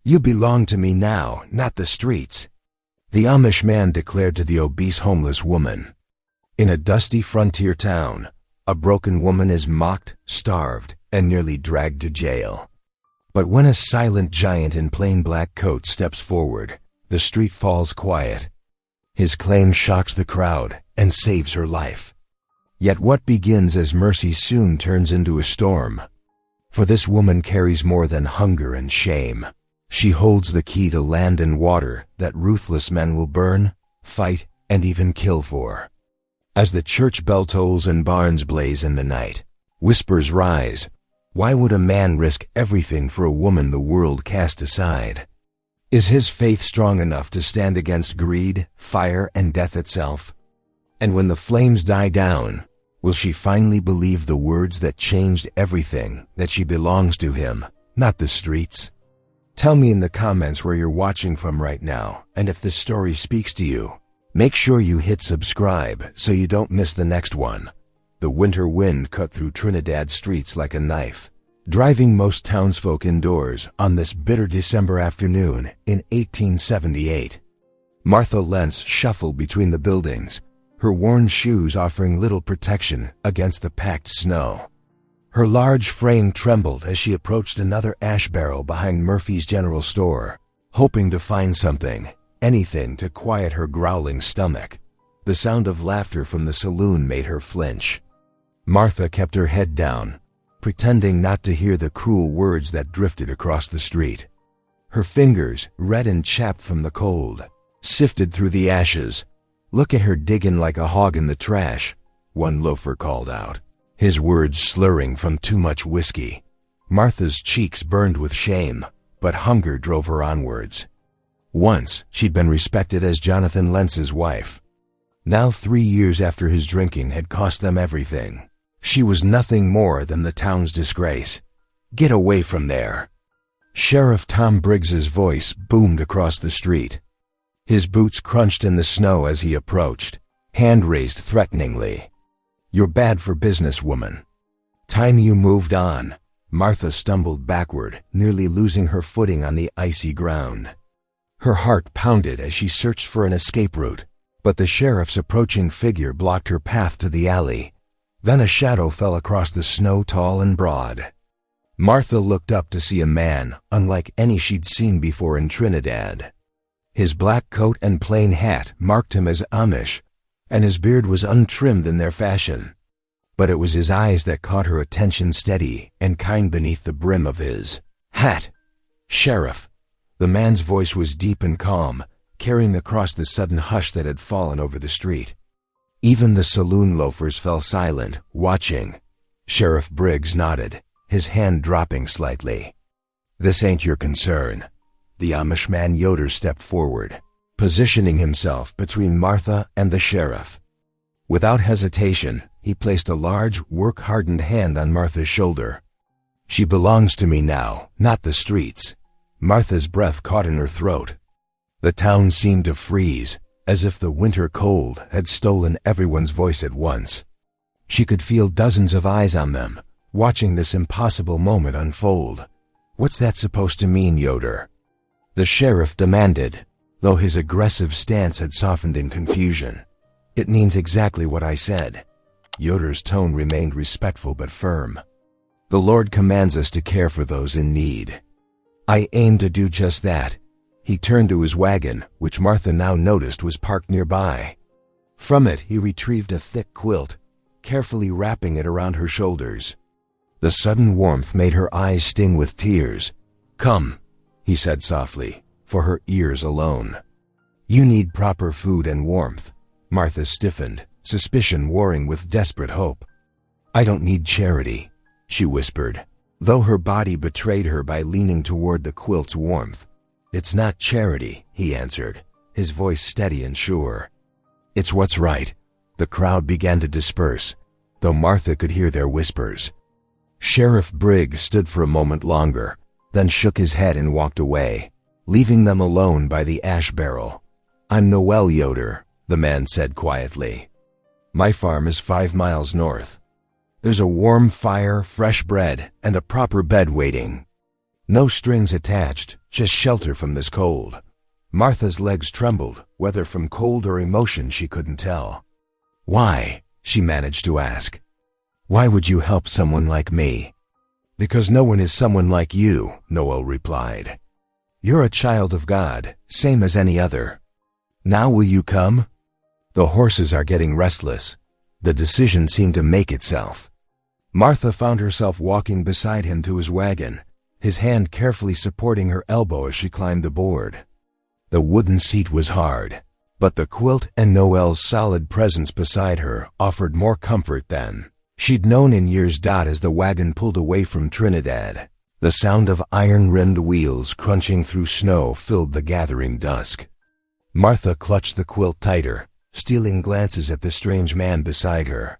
You belong to me now, not the streets," the Amish man declared to the obese homeless woman. In a dusty frontier town, a broken woman is mocked, starved, and nearly dragged to jail. But when a silent giant in plain black coat steps forward, the street falls quiet. His claim shocks the crowd and saves her life. Yet what begins as mercy soon turns into a storm. For this woman carries more than hunger and shame. She holds the key to land and water that ruthless men will burn, fight, and even kill for. As the church bell tolls and barns blaze in the night, whispers rise. Why would a man risk everything for a woman the world cast aside? Is his faith strong enough to stand against greed, fire, and death itself? And when the flames die down, will she finally believe the words that changed everything, that she belongs to him, not the streets? Tell me in the comments where you're watching from right now, and if this story speaks to you. Make sure you hit subscribe so you don't miss the next one. The winter wind cut through Trinidad streets like a knife, driving most townsfolk indoors on this bitter December afternoon in 1878. Martha Lentz shuffled between the buildings, her worn shoes offering little protection against the packed snow. Her large frame trembled as she approached another ash barrel behind Murphy's General Store, hoping to find something, anything to quiet her growling stomach. The sound of laughter from the saloon made her flinch. Martha kept her head down, pretending not to hear the cruel words that drifted across the street. Her fingers, red and chapped from the cold, sifted through the ashes. "Look at her digging like a hog in the trash," one loafer called out, his words slurring from too much whiskey. Martha's cheeks burned with shame, but hunger drove her onwards. Once, she'd been respected as Jonathan Lentz's wife. Now 3 years after his drinking had cost them everything, she was nothing more than the town's disgrace. "Get away from there." Sheriff Tom Briggs's voice boomed across the street. His boots crunched in the snow as he approached, hand raised threateningly. "You're bad for business, woman." "Time you moved on." Martha stumbled backward, nearly losing her footing on the icy ground. Her heart pounded as she searched for an escape route, but the sheriff's approaching figure blocked her path to the alley. Then a shadow fell across the snow, tall and broad. Martha looked up to see a man unlike any she'd seen before in Trinidad. His black coat and plain hat marked him as Amish, and his beard was untrimmed in their fashion. But it was his eyes that caught her attention, steady and kind beneath the brim of his hat. "Sheriff." The man's voice was deep and calm, carrying across the sudden hush that had fallen over the street. Even the saloon loafers fell silent, watching. Sheriff Briggs nodded, his hand dropping slightly. "This ain't your concern." The Amish man Yoder stepped forward, positioning himself between Martha and the sheriff. Without hesitation, he placed a large, work-hardened hand on Martha's shoulder. "She belongs to me now, not the streets." Martha's breath caught in her throat. The town seemed to freeze, as if the winter cold had stolen everyone's voice at once. She could feel dozens of eyes on them, watching this impossible moment unfold. "What's that supposed to mean, Yoder?" the sheriff demanded, though his aggressive stance had softened in confusion. "It means exactly what I said." Yoder's tone remained respectful but firm. "The Lord commands us to care for those in need. I aim to do just that." He turned to his wagon, which Martha now noticed was parked nearby. From it, he retrieved a thick quilt, carefully wrapping it around her shoulders. The sudden warmth made her eyes sting with tears. "Come," he said softly, for her ears alone. "You need proper food and warmth." Martha stiffened, suspicion warring with desperate hope. "I don't need charity," she whispered, though her body betrayed her by leaning toward the quilt's warmth. "It's not charity," he answered, his voice steady and sure. "It's what's right." The crowd began to disperse, though Martha could hear their whispers. Sheriff Briggs stood for a moment longer, then shook his head and walked away, leaving them alone by the ash barrel. "I'm Noel Yoder," the man said quietly. "My farm is 5 miles north. There's a warm fire, fresh bread, and a proper bed waiting." No strings attached, just shelter from this cold. Martha's legs trembled, whether from cold or emotion she couldn't tell. "Why?" she managed to ask. "Why would you help someone like me?" "Because no one is someone like you," Noel replied. "You're a child of God, same as any other. Now will you come?" The horses are getting restless. The decision seemed to make itself. Martha found herself walking beside him to his wagon, his hand carefully supporting her elbow as she climbed aboard. The wooden seat was hard, but the quilt and Noel's solid presence beside her offered more comfort than she'd known in years. As the wagon pulled away from Trinidad, the sound of iron-rimmed wheels crunching through snow filled the gathering dusk. Martha clutched the quilt tighter, stealing glances at the strange man beside her.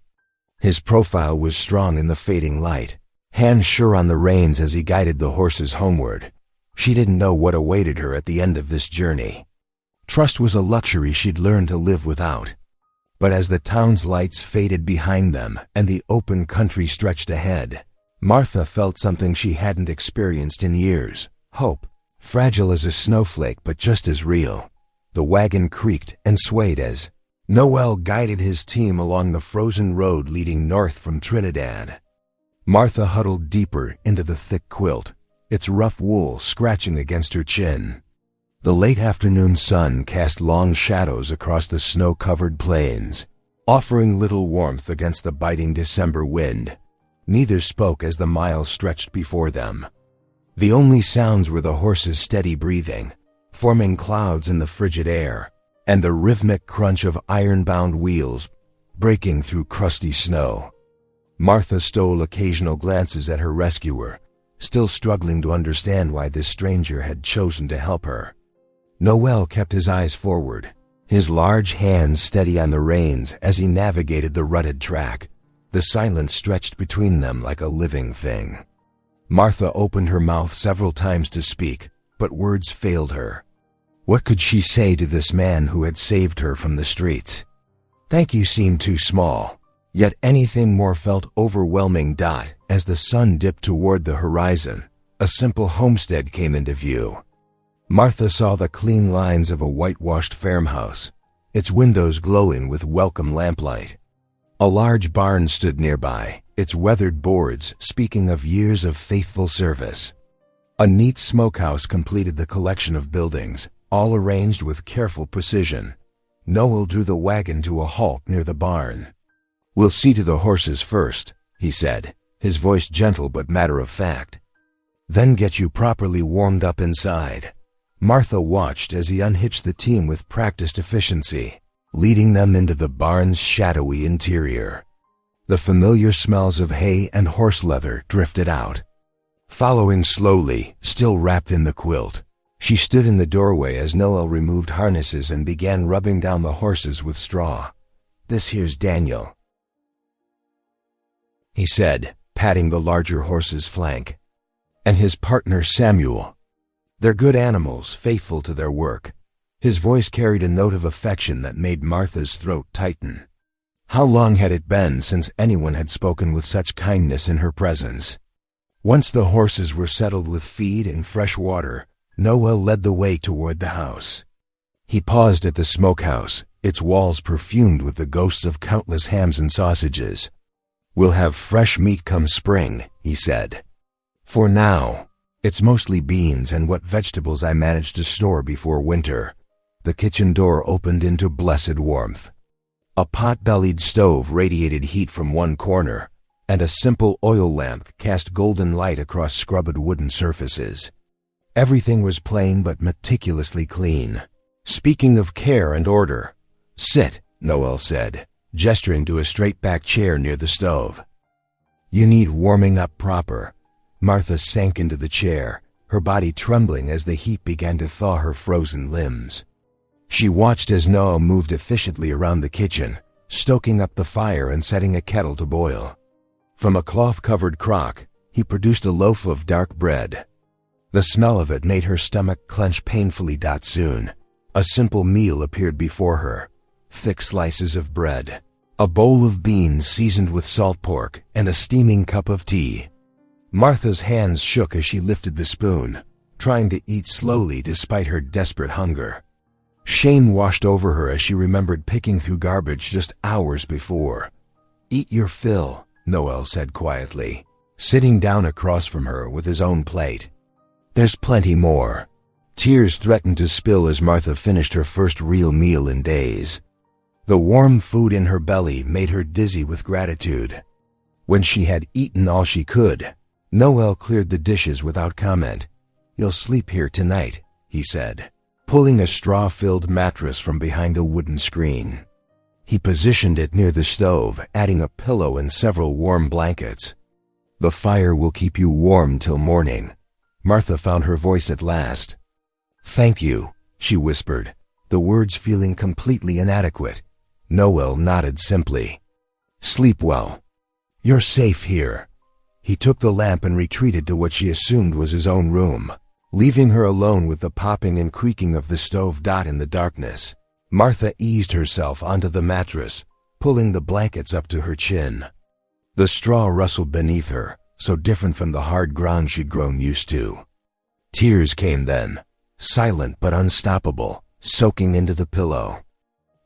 His profile was strong in the fading light, hands sure on the reins as he guided the horses homeward. She didn't know what awaited her at the end of this journey. Trust was a luxury she'd learned to live without. But as the town's lights faded behind them and the open country stretched ahead, Martha felt something she hadn't experienced in years: hope, fragile as a snowflake but just as real. The wagon creaked and swayed as Noel guided his team along the frozen road leading north from Trinidad. Martha huddled deeper into the thick quilt, its rough wool scratching against her chin. The late afternoon sun cast long shadows across the snow-covered plains, offering little warmth against the biting December wind. Neither spoke as the miles stretched before them. The only sounds were the horses' steady breathing, forming clouds in the frigid air, and the rhythmic crunch of iron-bound wheels breaking through crusty snow. Martha stole occasional glances at her rescuer, still struggling to understand why this stranger had chosen to help her. Noel kept his eyes forward, his large hands steady on the reins as he navigated the rutted track. The silence stretched between them like a living thing. Martha opened her mouth several times to speak, but words failed her. What could she say to this man who had saved her from the streets? Thank you seemed too small, yet anything more felt overwhelming. As the sun dipped toward the horizon, a simple homestead came into view. Martha saw the clean lines of a whitewashed farmhouse, its windows glowing with welcome lamplight. A large barn stood nearby, its weathered boards speaking of years of faithful service. A neat smokehouse completed the collection of buildings, all arranged with careful precision. Noel drew the wagon to a halt near the barn. "We'll see to the horses first," he said, his voice gentle but matter-of-fact. "Then get you properly warmed up inside." Martha watched as he unhitched the team with practiced efficiency, leading them into the barn's shadowy interior. The familiar smells of hay and horse leather drifted out. Following slowly, still wrapped in the quilt, she stood in the doorway as Noel removed harnesses and began rubbing down the horses with straw. "This here's Daniel," he said, patting the larger horse's flank. "And his partner Samuel. They're good animals, faithful to their work." His voice carried a note of affection that made Martha's throat tighten. How long had it been since anyone had spoken with such kindness in her presence? Once the horses were settled with feed and fresh water, Noel led the way toward the house. He paused at the smokehouse, its walls perfumed with the ghosts of countless hams and sausages. "We'll have fresh meat come spring," he said. "For now, it's mostly beans and what vegetables I managed to store before winter." The kitchen door opened into blessed warmth. A pot-bellied stove radiated heat from one corner, and a simple oil lamp cast golden light across scrubbed wooden surfaces. Everything was plain but meticulously clean. Speaking of care and order, "Sit," Noel said, gesturing to a straight-backed chair near the stove. "You need warming up proper." Martha sank into the chair, her body trembling as the heat began to thaw her frozen limbs. She watched as Noel moved efficiently around the kitchen, stoking up the fire and setting a kettle to boil. From a cloth-covered crock, he produced a loaf of dark bread. The smell of it made her stomach clench painfully. Soon, a simple meal appeared before her: thick slices of bread, a bowl of beans seasoned with salt pork, and a steaming cup of tea. Martha's hands shook as she lifted the spoon, trying to eat slowly despite her desperate hunger. Shame washed over her as she remembered picking through garbage just hours before. "Eat your fill," Noel said quietly, sitting down across from her with his own plate. "There's plenty more." Tears threatened to spill as Martha finished her first real meal in days. The warm food in her belly made her dizzy with gratitude. When she had eaten all she could, Noel cleared the dishes without comment. "You'll sleep here tonight," he said, pulling a straw-filled mattress from behind a wooden screen. He positioned it near the stove, adding a pillow and several warm blankets. "The fire will keep you warm till morning." Martha found her voice at last. "Thank you," she whispered, the words feeling completely inadequate. Noel nodded simply. "Sleep well. You're safe here." He took the lamp and retreated to what she assumed was his own room, leaving her alone with the popping and creaking of the stove in the darkness. Martha eased herself onto the mattress, pulling the blankets up to her chin. The straw rustled beneath her, so different from the hard ground she'd grown used to. Tears came then, silent but unstoppable, soaking into the pillow.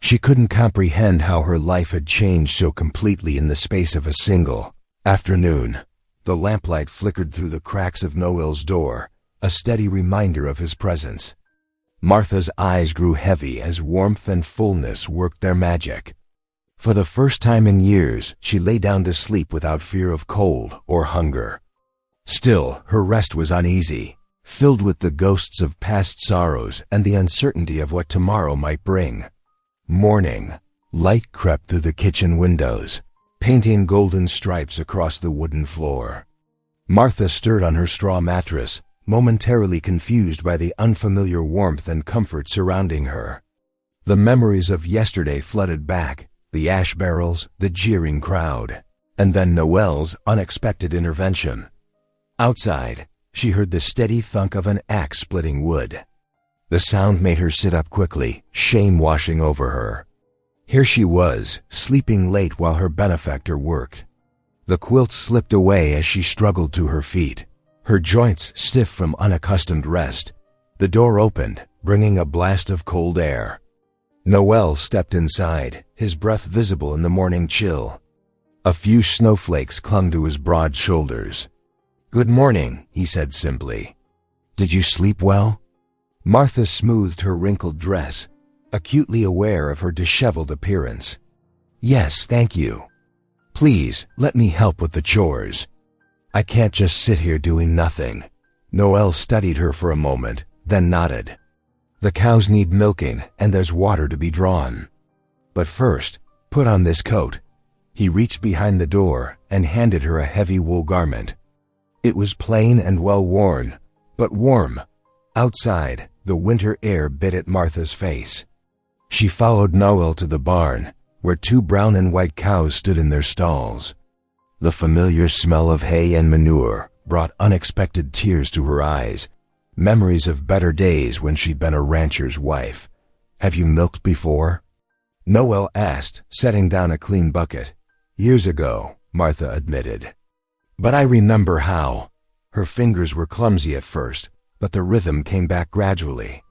She couldn't comprehend how her life had changed so completely in the space of a single afternoon. The lamplight flickered through the cracks of Noel's door, a steady reminder of his presence. Martha's eyes grew heavy as warmth and fullness worked their magic. For the first time in years, she lay down to sleep without fear of cold or hunger. Still, her rest was uneasy, filled with the ghosts of past sorrows and the uncertainty of what tomorrow might bring. Morning. Light crept through the kitchen windows, painting golden stripes across the wooden floor. Martha stirred on her straw mattress, momentarily confused by the unfamiliar warmth and comfort surrounding her. The memories of yesterday flooded back, the ash barrels, the jeering crowd, and then Noel's unexpected intervention. Outside, she heard the steady thunk of an axe splitting wood. The sound made her sit up quickly, shame washing over her. Here she was, sleeping late while her benefactor worked. The quilt slipped away as she struggled to her feet, her joints stiff from unaccustomed rest. The door opened, bringing a blast of cold air. Noel stepped inside, his breath visible in the morning chill. A few snowflakes clung to his broad shoulders. "Good morning," he said simply. "Did you sleep well?" Martha smoothed her wrinkled dress, acutely aware of her disheveled appearance. "Yes, thank you. Please, let me help with the chores. I can't just sit here doing nothing." Noel studied her for a moment, then nodded. "The cows need milking, and there's water to be drawn. But first, put on this coat." He reached behind the door and handed her a heavy wool garment. It was plain and well worn, but warm. Outside, the winter air bit at Martha's face. She followed Noel to the barn, where 2 brown and white cows stood in their stalls. The familiar smell of hay and manure brought unexpected tears to her eyes, memories of better days when she'd been a rancher's wife. "Have you milked before?" Noel asked, setting down a clean bucket. "Years ago," Martha admitted. "But I remember how." Her fingers were clumsy at first, but the rhythm came back gradually.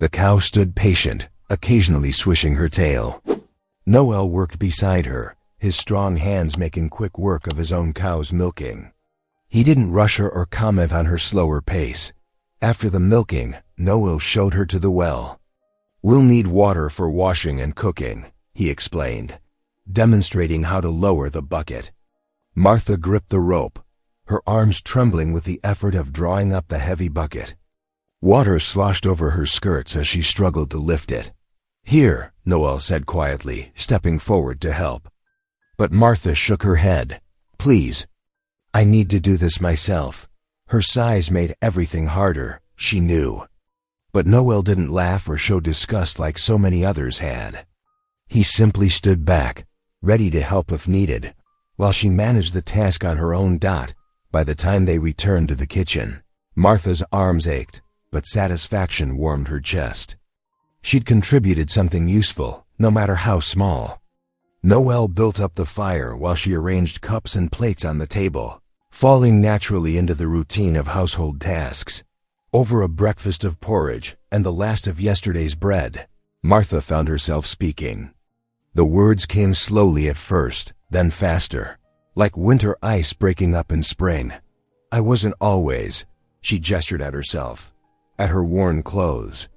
The cow stood patient, occasionally swishing her tail. Noel worked beside her, his strong hands making quick work of his own cow's milking. He didn't rush her or comment on her slower pace. After the milking, Noel showed her to the well. "We'll need water for washing and cooking," he explained, demonstrating how to lower the bucket. Martha gripped the rope, her arms trembling with the effort of drawing up the heavy bucket. Water sloshed over her skirts as she struggled to lift it. "Here," Noel said quietly, stepping forward to help. But Martha shook her head. "Please, I need to do this myself." Her sighs made everything harder, she knew. But Noel didn't laugh or show disgust like so many others had. He simply stood back, ready to help if needed, while she managed the task on her own dot. By the time they returned to the kitchen, Martha's arms ached, but satisfaction warmed her chest. She'd contributed something useful, no matter how small. Noel built up the fire while she arranged cups and plates on the table, falling naturally into the routine of household tasks. Over a breakfast of porridge and the last of yesterday's bread, Martha found herself speaking. The words came slowly at first, then faster, like winter ice breaking up in spring. I wasn't always, she gestured at herself, at her worn clothes.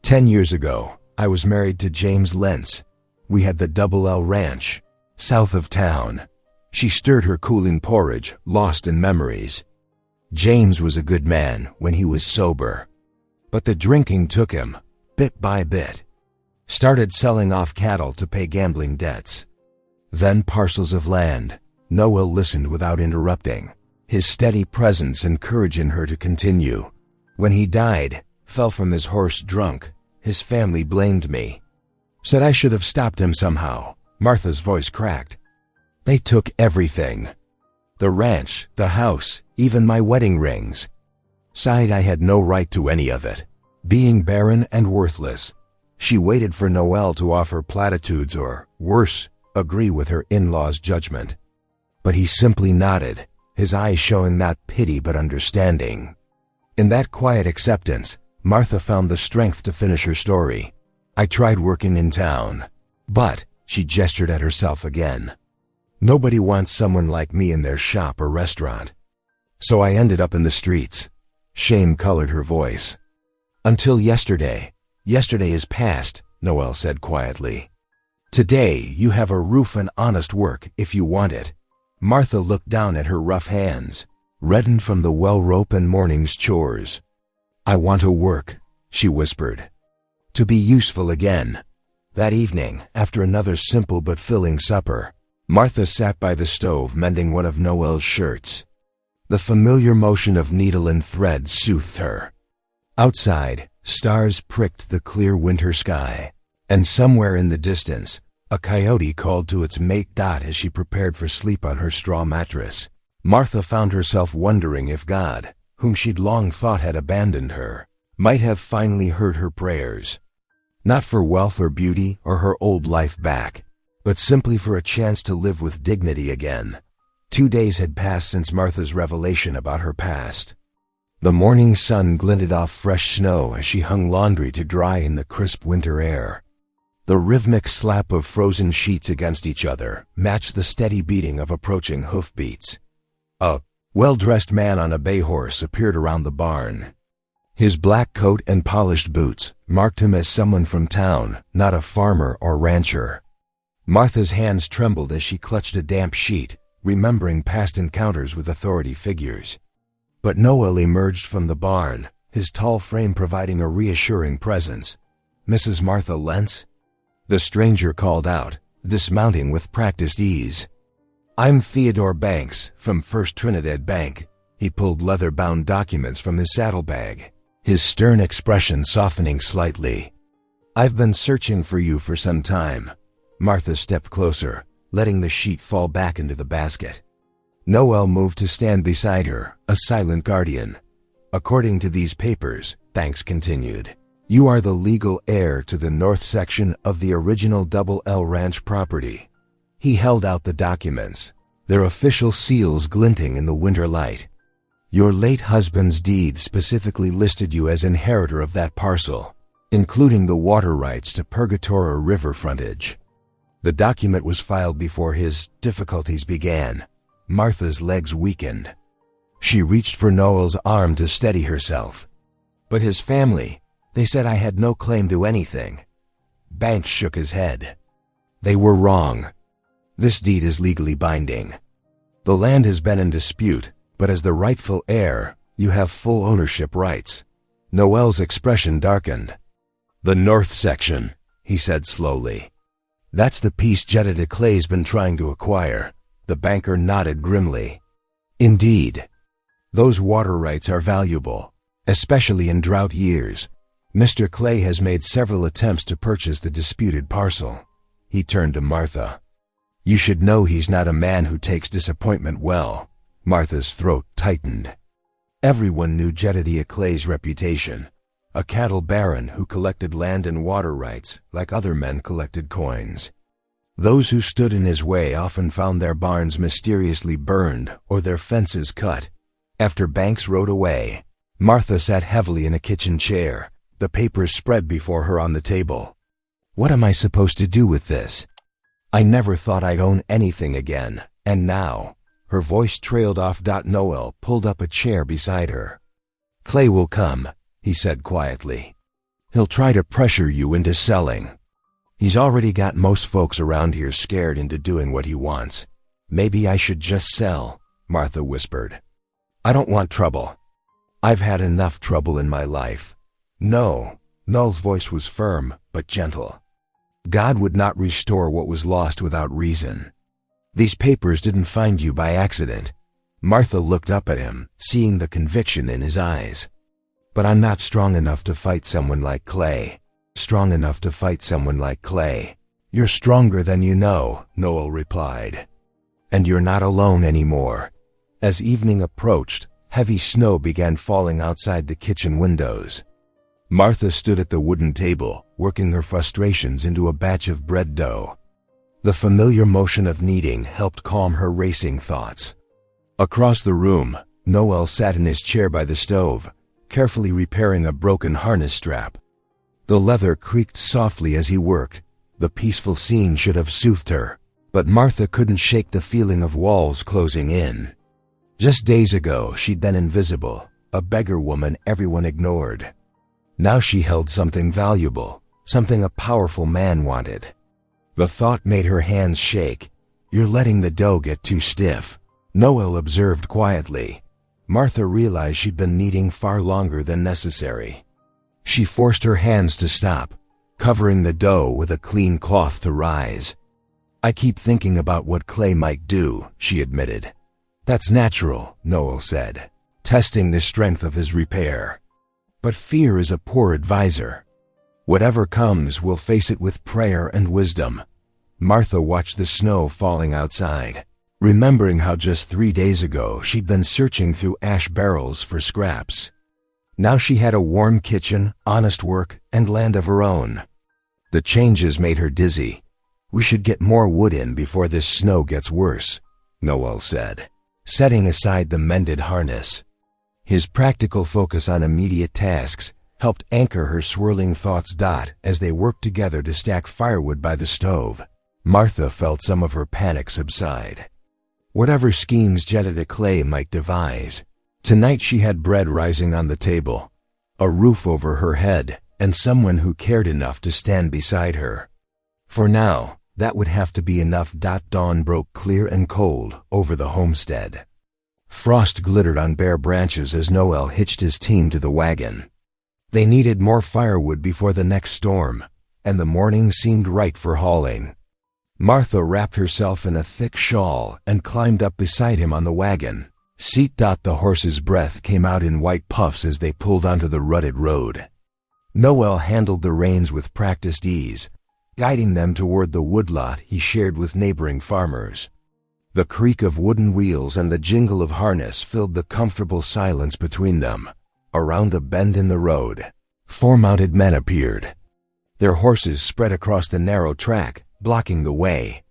10 years ago, I was married to James Lentz. We had the Double L Ranch, south of town. She stirred her cooling porridge, lost in memories. James was a good man when he was sober. But the drinking took him, bit by bit. Started selling off cattle to pay gambling debts. Then parcels of land. Noel listened without interrupting, his steady presence encouraging her to continue. When he died, fell from his horse drunk, his family blamed me. Said I should have stopped him somehow. Martha's voice cracked. They took everything. The ranch, the house, even my wedding rings. Sighed I had no right to any of it. Being barren and worthless. She waited for Noel to offer platitudes or, worse, agree with her in-law's judgment. But he simply nodded, his eyes showing not pity but understanding. In that quiet acceptance, Martha found the strength to finish her story. I tried working in town. But, she gestured at herself again. Nobody wants someone like me in their shop or restaurant. So I ended up in the streets. Shame colored her voice. Until yesterday. Yesterday is past, Noel said quietly. Today you have a roof and honest work if you want it. Martha looked down at her rough hands, reddened from the well rope and morning's chores. I want to work, she whispered. To be useful again. That evening, after another simple but filling supper, Martha sat by the stove mending one of Noel's shirts. The familiar motion of needle and thread soothed her. Outside, stars pricked the clear winter sky, and somewhere in the distance, a coyote called to its mate Dot as she prepared for sleep on her straw mattress. Martha found herself wondering if God, whom she'd long thought had abandoned her, might have finally heard her prayers. Not for wealth or beauty or her old life back, but simply for a chance to live with dignity again. 2 days had passed since Martha's revelation about her past. The morning sun glinted off fresh snow as she hung laundry to dry in the crisp winter air. The rhythmic slap of frozen sheets against each other matched the steady beating of approaching hoofbeats. A well-dressed man on a bay horse appeared around the barn. His black coat and polished boots marked him as someone from town, not a farmer or rancher. Martha's hands trembled as she clutched a damp sheet, remembering past encounters with authority figures. But Noel emerged from the barn, his tall frame providing a reassuring presence. Mrs. Martha Lentz? The stranger called out, dismounting with practiced ease. I'm Theodore Banks, from First Trinidad Bank. He pulled leather-bound documents from his saddlebag, his stern expression softening slightly. I've been searching for you for some time. Martha stepped closer, letting the sheet fall back into the basket. Noel moved to stand beside her, a silent guardian. According to these papers, Banks continued, you are the legal heir to the north section of the original Double L Ranch property. He held out the documents, their official seals glinting in the winter light. Your late husband's deed specifically listed you as inheritor of that parcel, including the water rights to Purgatoire River frontage. The document was filed before his difficulties began. Martha's legs weakened. She reached for Noel's arm to steady herself. But his family, they said I had no claim to anything. Banks shook his head. They were wrong. This deed is legally binding. The land has been in dispute, but as the rightful heir, you have full ownership rights. Noel's expression darkened. The north section, he said slowly. That's the piece Jedediah Clay's been trying to acquire. The banker nodded grimly. Indeed. Those water rights are valuable, especially in drought years. Mr. Clay has made several attempts to purchase the disputed parcel. He turned to Martha. You should know he's not a man who takes disappointment well. Martha's throat tightened. Everyone knew Jedediah Clay's reputation. A cattle baron who collected land and water rights like other men collected coins. Those who stood in his way often found their barns mysteriously burned or their fences cut. After Banks rode away, Martha sat heavily in a kitchen chair, the papers spread before her on the table. What am I supposed to do with this? I never thought I'd own anything again, and now, her voice trailed off. Noel pulled up a chair beside her. Clay will come, he said quietly. He'll try to pressure you into selling. He's already got most folks around here scared into doing what he wants. Maybe I should just sell, Martha whispered. I don't want trouble. I've had enough trouble in my life. No, Noel's voice was firm, but gentle. God would not restore what was lost without reason. These papers didn't find you by accident. Martha looked up at him, seeing the conviction in his eyes. But I'm not strong enough to fight someone like Clay. Strong enough to fight someone like Clay. You're stronger than you know, Noel replied. And you're not alone anymore. As evening approached, heavy snow began falling outside the kitchen windows. Martha stood at the wooden table, working her frustrations into a batch of bread dough. The familiar motion of kneading helped calm her racing thoughts. Across the room, Noel sat in his chair by the stove, carefully repairing a broken harness strap. The leather creaked softly as he worked. The peaceful scene should have soothed her, but Martha couldn't shake the feeling of walls closing in. Just days ago, she'd been invisible, a beggar woman everyone ignored. Now she held something valuable, something a powerful man wanted. The thought made her hands shake. You're letting the dough get too stiff, Noel observed quietly. Martha realized she'd been kneading far longer than necessary. She forced her hands to stop, covering the dough with a clean cloth to rise. I keep thinking about what Clay might do, she admitted. That's natural, Noel said, testing the strength of his repair. But fear is a poor advisor. Whatever comes, we'll face it with prayer and wisdom. Martha watched the snow falling outside, remembering how just 3 days ago she'd been searching through ash barrels for scraps. Now she had a warm kitchen, honest work, and land of her own. The changes made her dizzy. We should get more wood in before this snow gets worse, Noel said, setting aside the mended harness. His practical focus on immediate tasks helped anchor her swirling thoughts. As they worked together to stack firewood by the stove, Martha felt some of her panic subside. Whatever schemes Jedediah Clay might devise, tonight she had bread rising on the table, a roof over her head, and someone who cared enough to stand beside her. For now, that would have to be enough. Dawn broke clear and cold over the homestead. Frost glittered on bare branches as Noel hitched his team to the wagon. They needed more firewood before the next storm, and the morning seemed right for hauling. Martha wrapped herself in a thick shawl and climbed up beside him on the wagon seat. The horse's breath came out in white puffs as they pulled onto the rutted road. Noel handled the reins with practiced ease, guiding them toward the woodlot he shared with neighboring farmers. The creak of wooden wheels and the jingle of harness filled the comfortable silence between them. Around a bend in the road, 4 mounted men appeared. Their horses spread across the narrow track, blocking the way.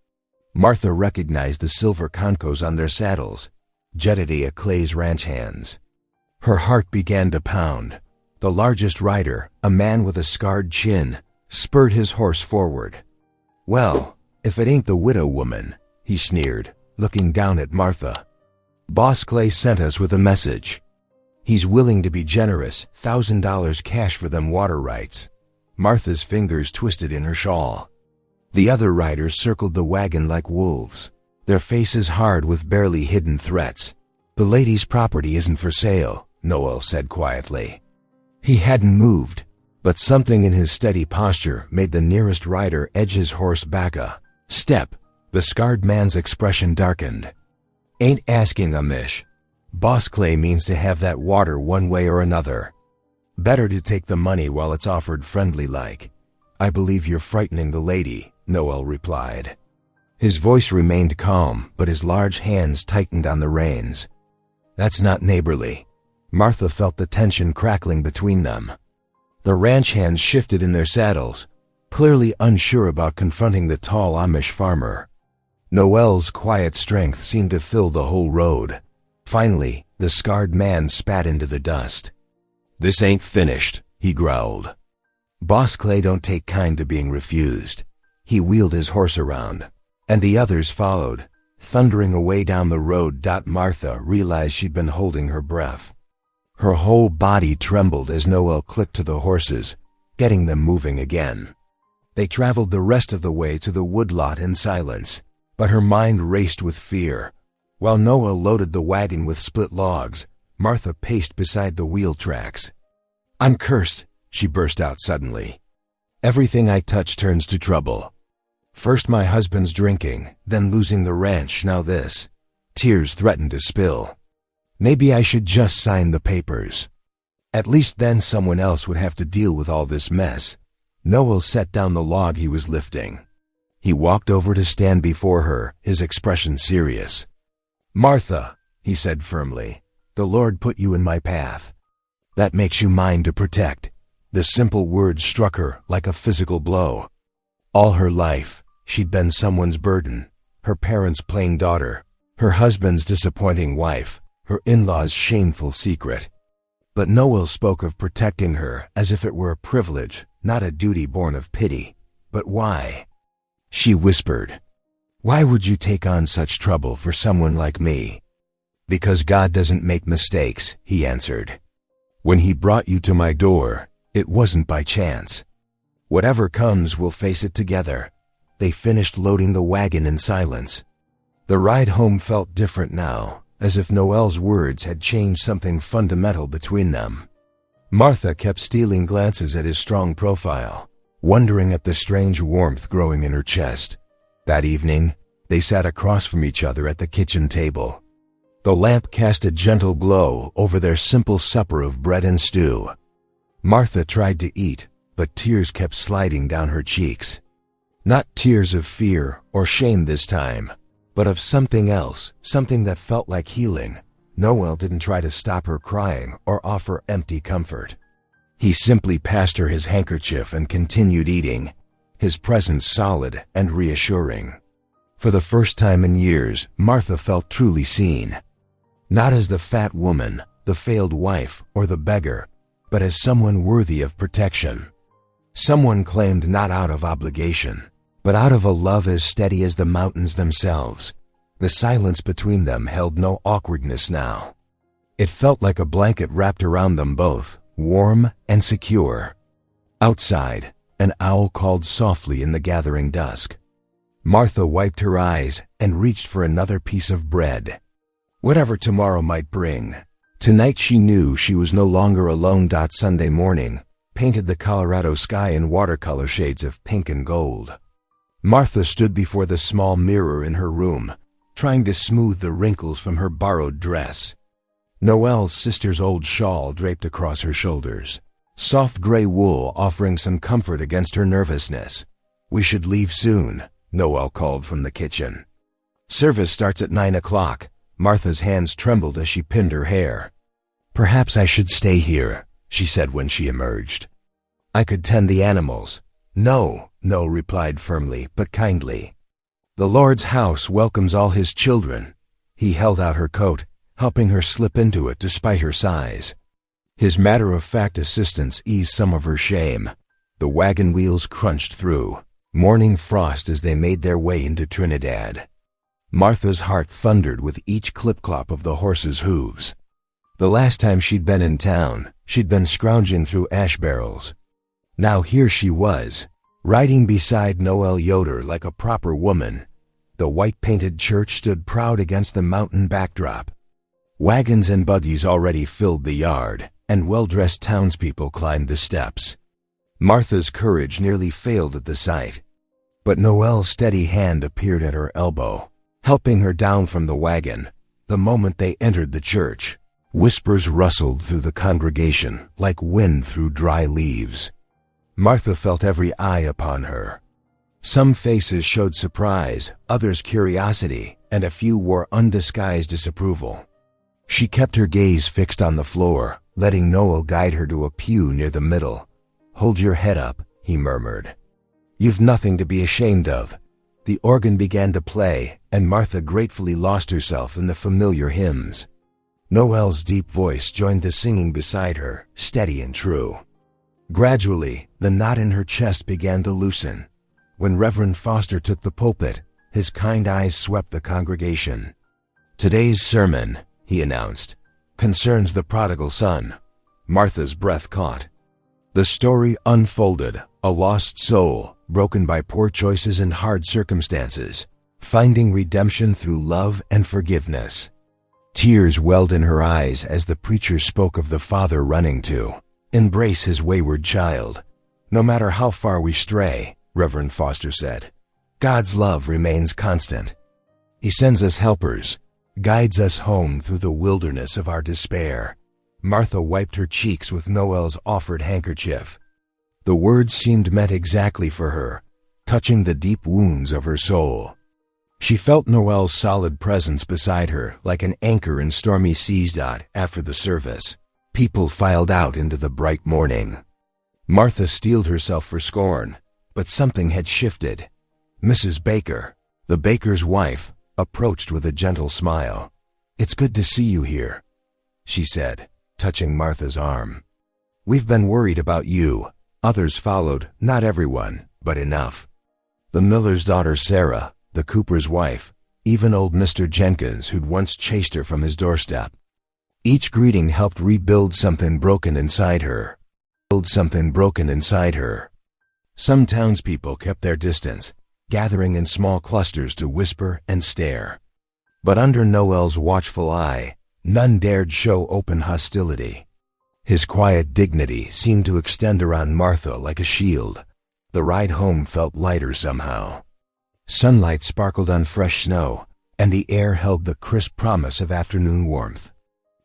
Martha recognized the silver concos on their saddles, Jedediah Clay's ranch hands. Her heart began to pound. The largest rider, a man with a scarred chin, spurred his horse forward. Well, if it ain't the widow woman, he sneered, looking down at Martha. Boss Clay sent us with a message. He's willing to be generous, $1,000 cash for them water rights. Martha's fingers twisted in her shawl. The other riders circled the wagon like wolves, their faces hard with barely hidden threats. The lady's property isn't for sale, Noel said quietly. He hadn't moved, but something in his steady posture made the nearest rider edge his horse back a step. The scarred man's expression darkened. Ain't asking, Amish. Boss Clay means to have that water one way or another. Better to take the money while it's offered friendly-like. I believe you're frightening the lady, Noel replied. His voice remained calm, but his large hands tightened on the reins. That's not neighborly. Martha felt the tension crackling between them. The ranch hands shifted in their saddles. clearly unsure about confronting the tall Amish farmer. Noel's quiet strength seemed to fill the whole road. Finally, the scarred man spat into the dust. "This ain't finished," he growled. Boss Clay don't take kind to being refused. He wheeled his horse around, and the others followed, thundering away down the road. Martha realized she'd been holding her breath. Her whole body trembled as Noel clicked to the horses, getting them moving again. They traveled the rest of the way to the woodlot in silence, but her mind raced with fear. While Noel loaded the wagon with split logs, Martha paced beside the wheel tracks. "I'm cursed," she burst out suddenly. "Everything I touch turns to trouble. First my husband's drinking, then losing the ranch, now this." Tears threatened to spill. Maybe I should just sign the papers. At least then someone else would have to deal with all this mess. Noel set down the log he was lifting. He walked over to stand before her, his expression serious. "Martha," he said firmly, "the Lord put you in my path. That makes you mine to protect." The simple words struck her like a physical blow. All her life, she'd been someone's burden, her parents' plain daughter, her husband's disappointing wife, her in-laws' shameful secret. But Noel spoke of protecting her as if it were a privilege, not a duty born of pity. "But why?" she whispered. "Why would you take on such trouble for someone like me?" "Because God doesn't make mistakes," he answered. "When he brought you to my door, it wasn't by chance. Whatever comes, we'll face it together." They finished loading the wagon in silence. The ride home felt different now, as if Noel's words had changed something fundamental between them. Martha kept stealing glances at his strong profile, wondering at the strange warmth growing in her chest. That evening, they sat across from each other at the kitchen table. The lamp cast a gentle glow over their simple supper of bread and stew. Martha tried to eat, but tears kept sliding down her cheeks. Not tears of fear or shame this time, but of something else, something that felt like healing. Noel didn't try to stop her crying or offer empty comfort. He simply passed her his handkerchief and continued eating, his presence solid and reassuring. For the first time in years, Martha felt truly seen. Not as the fat woman, the failed wife, or the beggar, but as someone worthy of protection. Someone claimed not out of obligation, but out of a love as steady as the mountains themselves. The silence between them held no awkwardness now. It felt like a blanket wrapped around them both, warm and secure. Outside, an owl called softly in the gathering dusk. Martha wiped her eyes and reached for another piece of bread. Whatever tomorrow might bring, tonight she knew she was no longer alone. Sunday morning painted the Colorado sky in watercolor shades of pink and gold. Martha stood before the small mirror in her room, trying to smooth the wrinkles from her borrowed dress. Noel's sister's old shawl draped across her shoulders, soft gray wool offering some comfort against her nervousness. "We should leave soon," Noel called from the kitchen. "Service starts at 9 o'clock. Martha's hands trembled as she pinned her hair. "Perhaps I should stay here," she said when she emerged. "I could tend the animals." "No," Noel replied firmly but kindly. "The Lord's house welcomes all his children." He held out her coat, helping her slip into it despite her size. His matter-of-fact assistance eased some of her shame. The wagon wheels crunched through morning frost as they made their way into Trinidad. Martha's heart thundered with each clip-clop of the horses' hooves. The last time she'd been in town, she'd been scrounging through ash barrels. Now here she was, riding beside Noel Yoder like a proper woman. The white-painted church stood proud against the mountain backdrop. Wagons and buggies already filled the yard, and well-dressed townspeople climbed the steps. Martha's courage nearly failed at the sight, but Noel's steady hand appeared at her elbow, helping her down from the wagon. The moment they entered the church, whispers rustled through the congregation like wind through dry leaves. Martha felt every eye upon her. Some faces showed surprise, others curiosity, and a few wore undisguised disapproval. She kept her gaze fixed on the floor, letting Noel guide her to a pew near the middle. "Hold your head up," he murmured. You've nothing to be ashamed of." The organ began to play, and Martha gratefully lost herself in the familiar hymns. Noelle's deep voice joined the singing beside her, steady and true. Gradually, the knot in her chest began to loosen. When Reverend Foster took the pulpit, his kind eyes swept the congregation. "Today's sermon," he announced, "concerns the prodigal son." Martha's breath caught. The story unfolded, a lost soul, broken by poor choices and hard circumstances, finding redemption through love and forgiveness. Tears welled in her eyes as the preacher spoke of the father running to embrace his wayward child. "No matter how far we stray," Reverend Foster said, "God's love remains constant. He sends us helpers, guides us home through the wilderness of our despair." Martha wiped her cheeks with Noelle's offered handkerchief. The words seemed meant exactly for her, touching the deep wounds of her soul. She felt Noelle's solid presence beside her like an anchor in stormy seas. After the service, people filed out into the bright morning. Martha steeled herself for scorn, but something had shifted. Mrs. Baker, the baker's wife, approached with a gentle smile. "It's good to see you here," she said, touching Martha's arm. "We've been worried about you." Others followed, not everyone, but enough. The miller's daughter Sarah, the cooper's wife, even old Mr. Jenkins, who'd once chased her from his doorstep. Each greeting helped rebuild something broken inside her. Some townspeople kept their distance, gathering in small clusters to whisper and stare. But under Noelle's watchful eye, none dared show open hostility. His quiet dignity seemed to extend around Martha like a shield. The ride home felt lighter somehow. Sunlight sparkled on fresh snow, and the air held the crisp promise of afternoon warmth.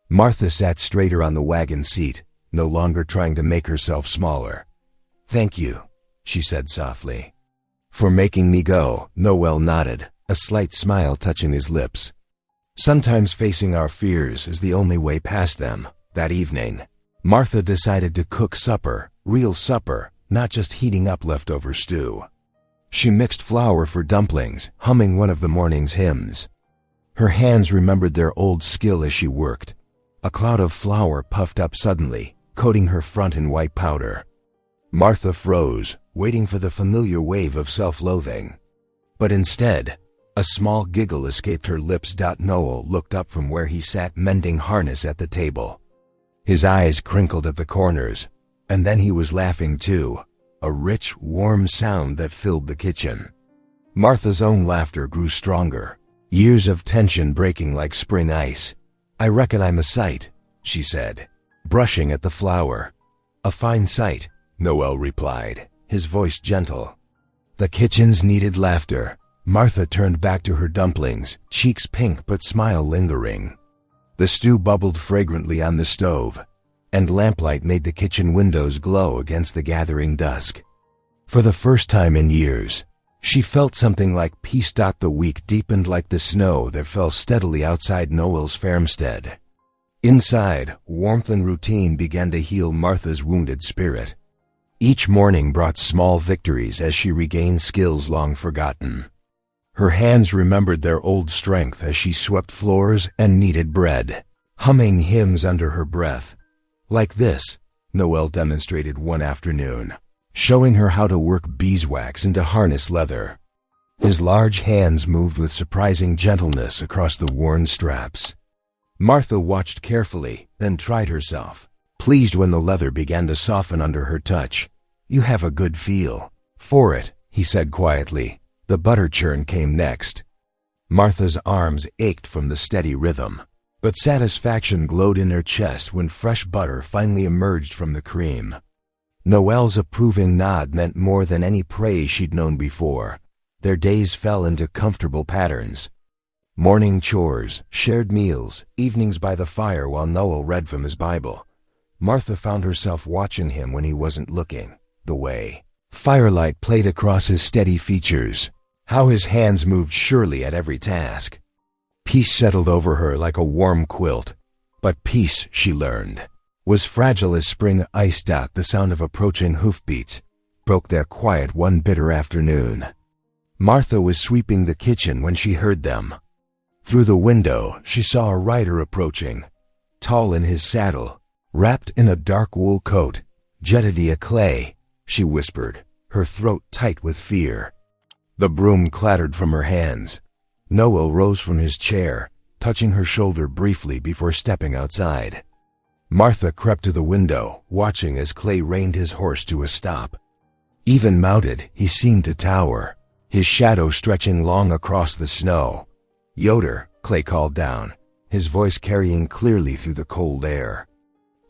Martha sat straighter on the wagon seat, no longer trying to make herself smaller. "Thank you," she said softly. "For making me go," Noelle nodded, a slight smile touching his lips. Sometimes facing our fears is the only way past them. That evening, Martha decided to cook supper, real supper, not just heating up leftover stew. She mixed flour for dumplings, humming one of the morning's hymns. Her hands remembered their old skill as she worked. A cloud of flour puffed up suddenly, coating her front in white powder. Martha froze, waiting for the familiar wave of self-loathing. But instead, a small giggle escaped her lips. Noel looked up from where he sat mending harness at the table. His eyes crinkled at the corners, and then he was laughing too, a rich, warm sound that filled the kitchen. Martha's own laughter grew stronger, years of tension breaking like spring ice. "I reckon I'm a sight," she said, brushing at the flour. "A fine sight," Noel replied, his voice gentle. The kitchens needed laughter. Martha turned back to her dumplings, cheeks pink but smile lingering. The stew bubbled fragrantly on the stove, and lamplight made the kitchen windows glow against the gathering dusk. For the first time in years, she felt something like peace. The week deepened like the snow that fell steadily outside Noel's farmstead. Inside, warmth and routine began to heal Martha's wounded spirit. Each morning brought small victories as she regained skills long forgotten. Her hands remembered their old strength as she swept floors and kneaded bread, humming hymns under her breath. Like this, Noel demonstrated one afternoon, showing her how to work beeswax into harness leather. His large hands moved with surprising gentleness across the worn straps. Martha watched carefully, then tried herself, pleased when the leather began to soften under her touch. "You have a good feel for it," he said quietly. The butter churn came next. Martha's arms ached from the steady rhythm, but satisfaction glowed in her chest when fresh butter finally emerged from the cream. Noel's approving nod meant more than any praise she'd known before. Their days fell into comfortable patterns. Morning chores, shared meals, evenings by the fire while Noel read from his Bible. Martha found herself watching him when he wasn't looking. The way firelight played across his steady features, how his hands moved surely at every task. Peace settled over her like a warm quilt. But peace, she learned, was fragile as spring ice. The sound of approaching hoofbeats, broke their quiet one bitter afternoon. Martha was sweeping the kitchen when she heard them. Through the window, she saw a rider approaching, tall in his saddle, wrapped in a dark wool coat. "Jedediah Clay," she whispered, her throat tight with fear. The broom clattered from her hands. Noel rose from his chair, touching her shoulder briefly before stepping outside. Martha crept to the window, watching as Clay reined his horse to a stop. Even mounted, he seemed to tower, his shadow stretching long across the snow. "Yoder," Clay called down, his voice carrying clearly through the cold air.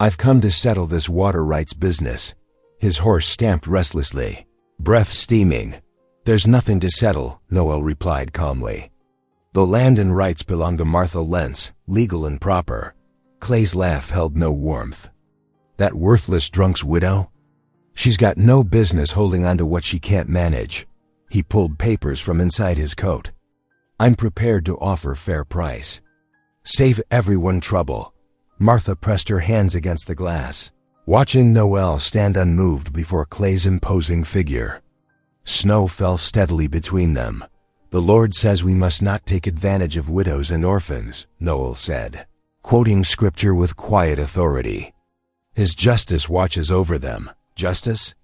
"I've come to settle this water rights business." His horse stamped restlessly, breath steaming. "There's nothing to settle," Noel replied calmly. "The land and rights belong to Martha Lentz, legal and proper." Clay's laugh held no warmth. "That worthless drunk's widow? She's got no business holding on to what she can't manage." He pulled papers from inside his coat. "I'm prepared to offer fair price. Save everyone trouble." Martha pressed her hands against the glass, watching Noel stand unmoved before Clay's imposing figure. Snow fell steadily between them. "The Lord says we must not take advantage of widows and orphans," Noel said, quoting scripture with quiet authority. "His justice watches over them." "Justice?"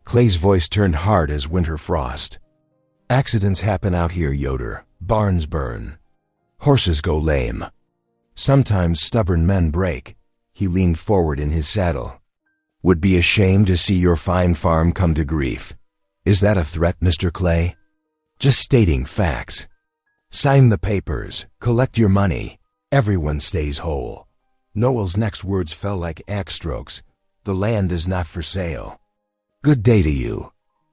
Clay's voice turned hard as winter frost. "Accidents happen out here, Yoder. Barns burn. Horses go lame. Sometimes stubborn men break." He leaned forward in his saddle. "Would be ashamed to see your fine farm come to grief." "Is that a threat, Mr. Clay?" "Just stating facts. Sign the papers. Collect your money. Everyone stays whole." Noel's next words fell like axe strokes. "The land is not for sale." "Good day to you."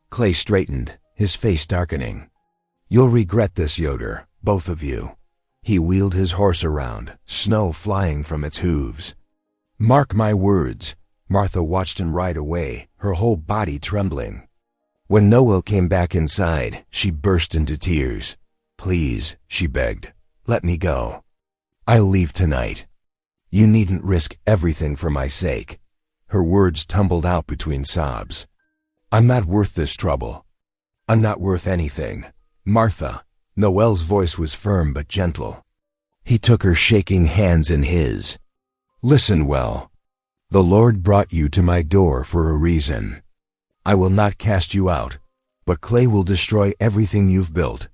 Clay straightened, his face darkening. "You'll regret this, Yoder, both of you." He wheeled his horse around, snow flying from its hooves. "Mark my words." Martha watched him ride away, her whole body trembling. When Noel came back inside, she burst into tears. "Please," she begged, "let me go. I'll leave tonight. You needn't risk everything for my sake." Her words tumbled out between sobs. "I'm not worth this trouble. I'm not worth anything. Martha." Noel's voice was firm but gentle. He took her shaking hands in his. "Listen well. The Lord brought you to my door for a reason. I will not cast you out, but Clay will destroy everything you've built.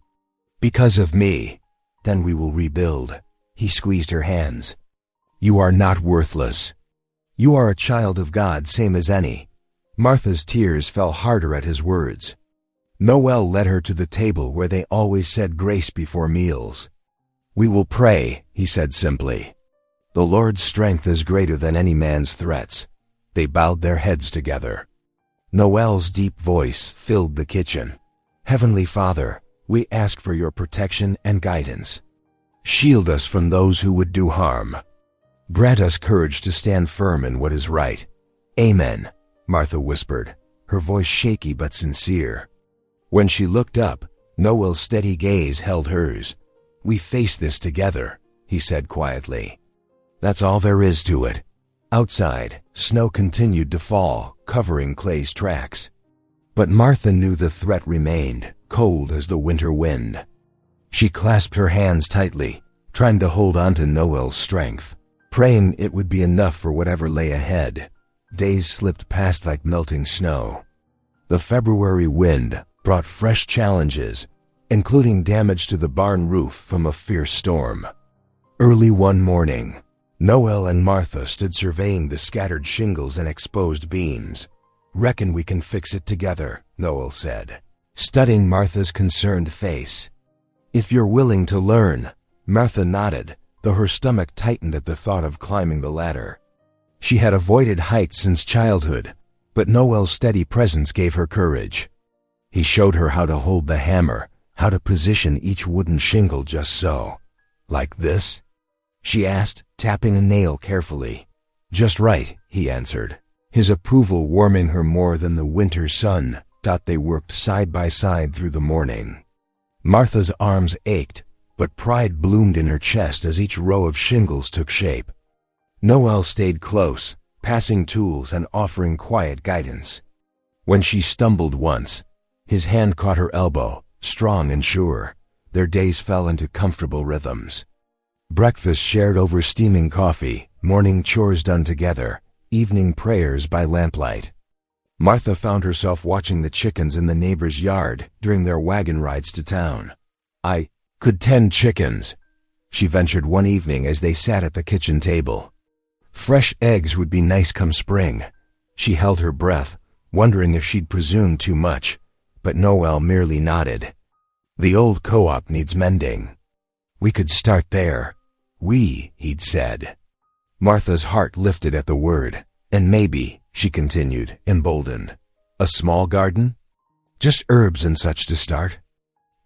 Because of me, then we will rebuild." He squeezed her hands. "You are not worthless. You are a child of God, same as any." Martha's tears fell harder at his words. Noel led her to the table where they always said grace before meals. "We will pray," he said simply. "The Lord's strength is greater than any man's threats." They bowed their heads together. Noel's deep voice filled the kitchen. "Heavenly Father, we ask for your protection and guidance. Shield us from those who would do harm. Grant us courage to stand firm in what is right. Amen," Martha whispered, her voice shaky but sincere. When she looked up, Noel's steady gaze held hers. "We face this together," he said quietly. "That's all there is to it." Outside, snow continued to fall, covering Clay's tracks. But Martha knew the threat remained, cold as the winter wind. She clasped her hands tightly, trying to hold on to Noel's strength, praying it would be enough for whatever lay ahead. Days slipped past like melting snow. The February wind brought fresh challenges, including damage to the barn roof from a fierce storm. Early one morning, Noel and Martha stood surveying the scattered shingles and exposed beams. "Reckon we can fix it together," Noel said, studying Martha's concerned face. "If you're willing to learn." Martha nodded, though her stomach tightened at the thought of climbing the ladder. She had avoided heights since childhood, but Noel's steady presence gave her courage. He showed her how to hold the hammer, how to position each wooden shingle just so. "Like this?" she asked, tapping a nail carefully. "Just right," he answered, his approval warming her more than the winter sun. They worked side by side through the morning. Martha's arms ached, but pride bloomed in her chest as each row of shingles took shape. Noel stayed close, passing tools and offering quiet guidance. When she stumbled once, his hand caught her elbow, strong and sure. Their days fell into comfortable rhythms. Breakfast shared over steaming coffee, morning chores done together, evening prayers by lamplight. Martha found herself watching the chickens in the neighbor's yard during their wagon rides to town. "I could tend chickens," she ventured one evening as they sat at the kitchen table. Fresh eggs would be nice come spring. She held her breath, wondering if she'd presumed too much, but Noel merely nodded. "The old co-op needs mending. We could start there." He'd said. Martha's heart lifted at the word. "And maybe," she continued, emboldened, "a small garden? Just herbs and such to start."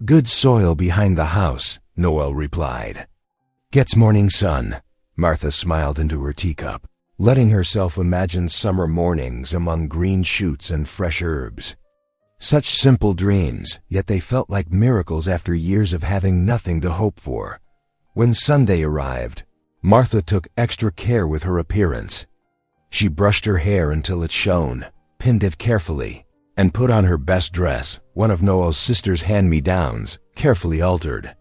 "Good soil behind the house," Noel replied. "Gets morning sun." Martha smiled into her teacup, letting herself imagine summer mornings among green shoots and fresh herbs. Such simple dreams, yet they felt like miracles after years of having nothing to hope for. When Sunday arrived, Martha took extra care with her appearance. She brushed her hair until it shone, pinned it carefully, and put on her best dress, one of Noel's sister's hand-me-downs, carefully altered.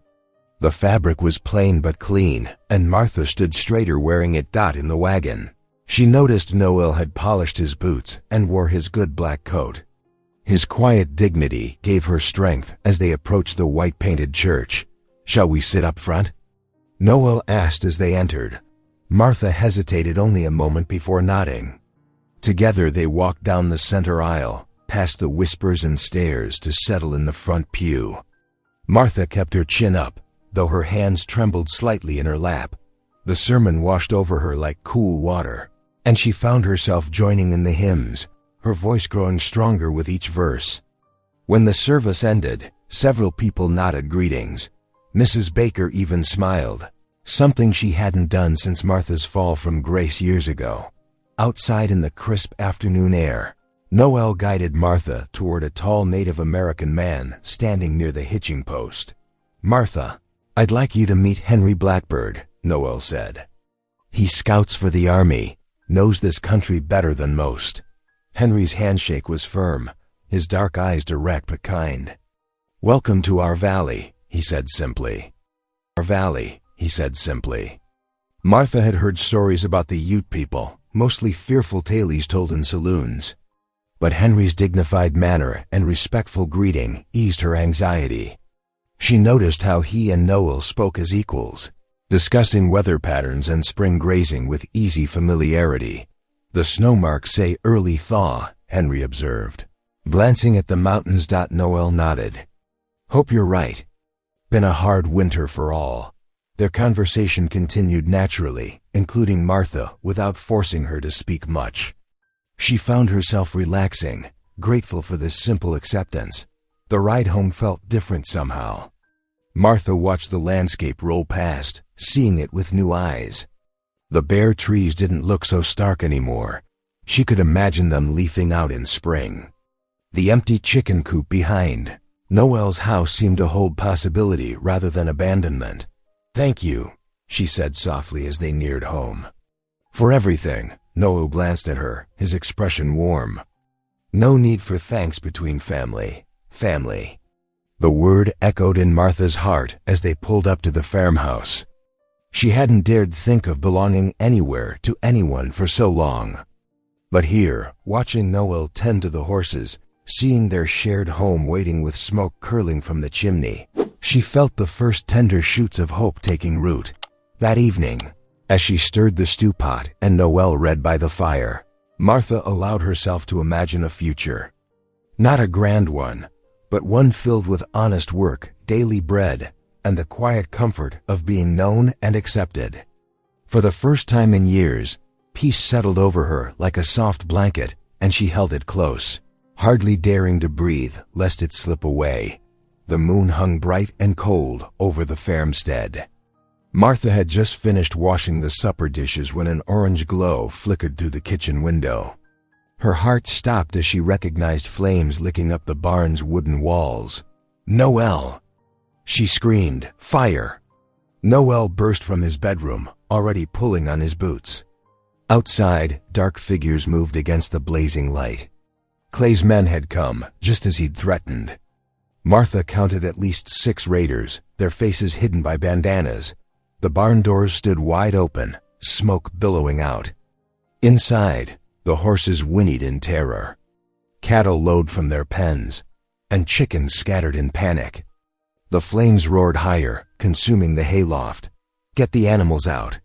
The fabric was plain but clean, and Martha stood straighter wearing it in the wagon. She noticed Noel had polished his boots and wore his good black coat. His quiet dignity gave her strength as they approached the white-painted church. "Shall we sit up front?" Noel asked as they entered. Martha hesitated only a moment before nodding. Together they walked down the center aisle, past the whispers and stares to settle in the front pew. Martha kept her chin up, though her hands trembled slightly in her lap. The sermon washed over her like cool water, and she found herself joining in the hymns, her voice growing stronger with each verse. When the service ended, several people nodded greetings. Mrs. Baker even smiled, something she hadn't done since Martha's fall from grace years ago. Outside in the crisp afternoon air, Noel guided Martha toward a tall Native American man standing near the hitching post. "Martha, I'd like you to meet Henry Blackbird," Noel said. "He scouts for the Army, knows this country better than most." Henry's handshake was firm, his dark eyes direct but kind. "Welcome to our valley," he said simply. "Our valley," he said simply. Martha had heard stories about the Ute people, mostly fearful tales told in saloons. But Henry's dignified manner and respectful greeting eased her anxiety. She noticed how he and Noel spoke as equals, discussing weather patterns and spring grazing with easy familiarity. "The snow marks say early thaw," Henry observed. Glancing at the mountains, Noel nodded. "Hope you're right. Been a hard winter for all." Their conversation continued naturally, including Martha, without forcing her to speak much. She found herself relaxing, grateful for this simple acceptance. The ride home felt different somehow. Martha watched the landscape roll past, seeing it with new eyes. The bare trees didn't look so stark anymore. She could imagine them leafing out in spring. The empty chicken coop behind Noel's house seemed to hold possibility rather than abandonment. "Thank you," she said softly as they neared home. "For everything." Noel glanced at her, his expression warm. "No need for thanks between family. Family." The word echoed in Martha's heart as they pulled up to the farmhouse. She hadn't dared think of belonging anywhere to anyone for so long. But here, watching Noel tend to the horses, seeing their shared home waiting with smoke curling from the chimney, she felt the first tender shoots of hope taking root. That evening, as she stirred the stew pot and Noel read by the fire, Martha allowed herself to imagine a future. Not a grand one, but one filled with honest work, daily bread, and the quiet comfort of being known and accepted. For the first time in years, peace settled over her like a soft blanket, and she held it close, hardly daring to breathe lest it slip away. The moon hung bright and cold over the farmstead. Martha had just finished washing the supper dishes when an orange glow flickered through the kitchen window. Her heart stopped as she recognized flames licking up the barn's wooden walls. "Noel!" She screamed, "Fire!" Noel burst from his bedroom, already pulling on his boots. Outside, dark figures moved against the blazing light. Clay's men had come, just as he'd threatened. Martha counted at least 6 raiders, their faces hidden by bandanas. The barn doors stood wide open, smoke billowing out. Inside, the horses whinnied in terror. Cattle lowed from their pens, and chickens scattered in panic. The flames roared higher, consuming the hayloft. "Get the animals out!"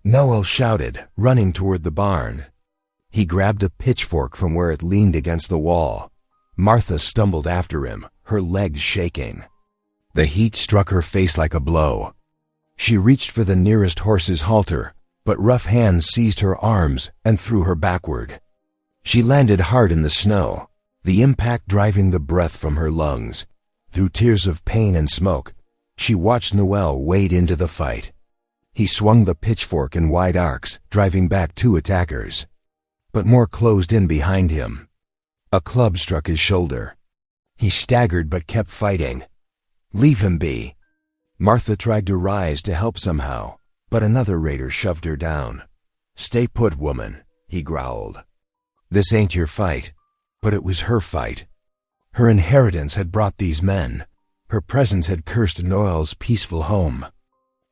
Noel shouted, running toward the barn. He grabbed a pitchfork from where it leaned against the wall. Martha stumbled after him, her legs shaking. The heat struck her face like a blow. She reached for the nearest horse's halter, but rough hands seized her arms and threw her backward. She landed hard in the snow, the impact driving the breath from her lungs. Through tears of pain and smoke, she watched Noel wade into the fight. He swung the pitchfork in wide arcs, driving back 2 attackers. But more closed in behind him. A club struck his shoulder. He staggered but kept fighting. "Leave him be." Martha tried to rise to help somehow, but another raider shoved her down. "Stay put, woman," he growled. "This ain't your fight." But it was her fight. Her inheritance had brought these men. Her presence had cursed Noel's peaceful home.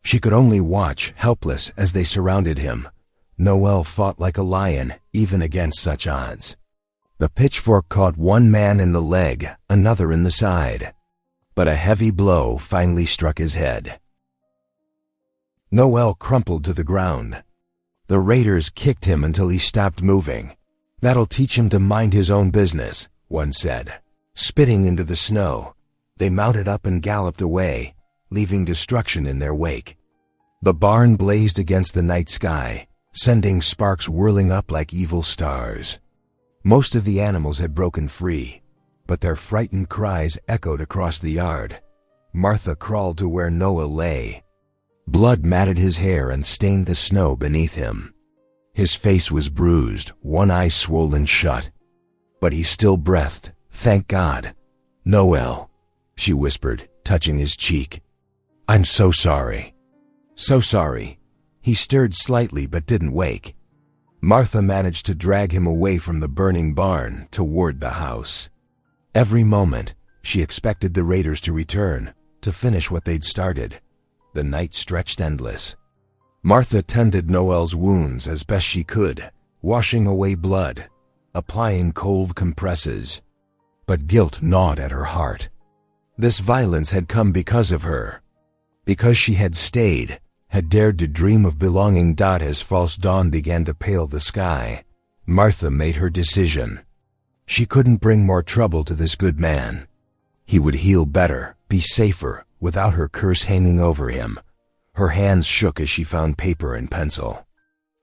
She could only watch, helpless, as they surrounded him. Noel fought like a lion, even against such odds. The pitchfork caught one man in the leg, another in the side. But a heavy blow finally struck his head. Noel crumpled to the ground. The raiders kicked him until he stopped moving. "That'll teach him to mind his own business," one said. Spitting into the snow, they mounted up and galloped away, leaving destruction in their wake. The barn blazed against the night sky, sending sparks whirling up like evil stars. Most of the animals had broken free, but their frightened cries echoed across the yard. Martha crawled to where Noel lay. Blood matted his hair and stained the snow beneath him. His face was bruised, one eye swollen shut. But he still breathed, thank God. "Noel," she whispered, touching his cheek. "I'm so sorry." "So sorry." He stirred slightly but didn't wake. Martha managed to drag him away from the burning barn toward the house. Every moment, she expected the raiders to return, to finish what they'd started. The night stretched endless. Martha tended Noel's wounds as best she could, washing away blood, applying cold compresses. But guilt gnawed at her heart. This violence had come because of her. Because she had stayed, had dared to dream of belonging. As false dawn began to pale the sky, Martha made her decision. She couldn't bring more trouble to this good man. He would heal better, be safer, without her curse hanging over him. Her hands shook as she found paper and pencil.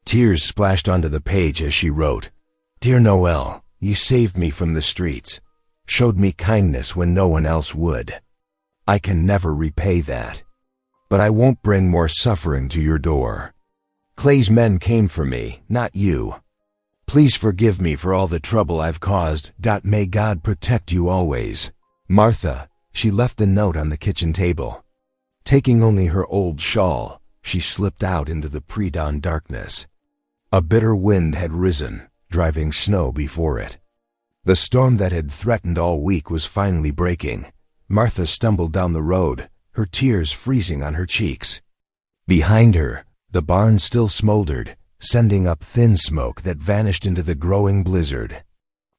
Tears splashed onto the page as she wrote, "Dear Noel, you saved me from the streets, showed me kindness when no one else would. I can never repay that. But I won't bring more suffering to your door. Clay's men came for me, not you. Please forgive me for all the trouble I've caused. May God protect you always. Martha." She left the note on the kitchen table. Taking only her old shawl, she slipped out into the pre-dawn darkness. A bitter wind had risen, driving snow before it. The storm that had threatened all week was finally breaking. Martha stumbled down the road, her tears freezing on her cheeks. Behind her, the barn still smoldered, sending up thin smoke that vanished into the growing blizzard.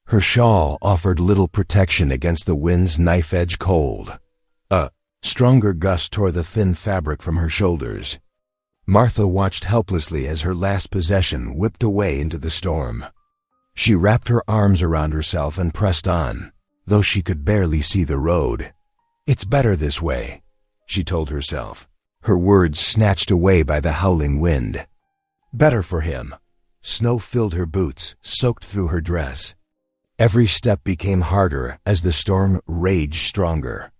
Her shawl offered little protection against the wind's knife-edge cold. A stronger gust tore the thin fabric from her shoulders. Martha watched helplessly as her last possession whipped away into the storm. She wrapped her arms around herself and pressed on, though she could barely see the road. "It's better this way," she told herself, her words snatched away by the howling wind. Better for him. Snow filled her boots, soaked through her dress. Every step became harder as the storm raged stronger.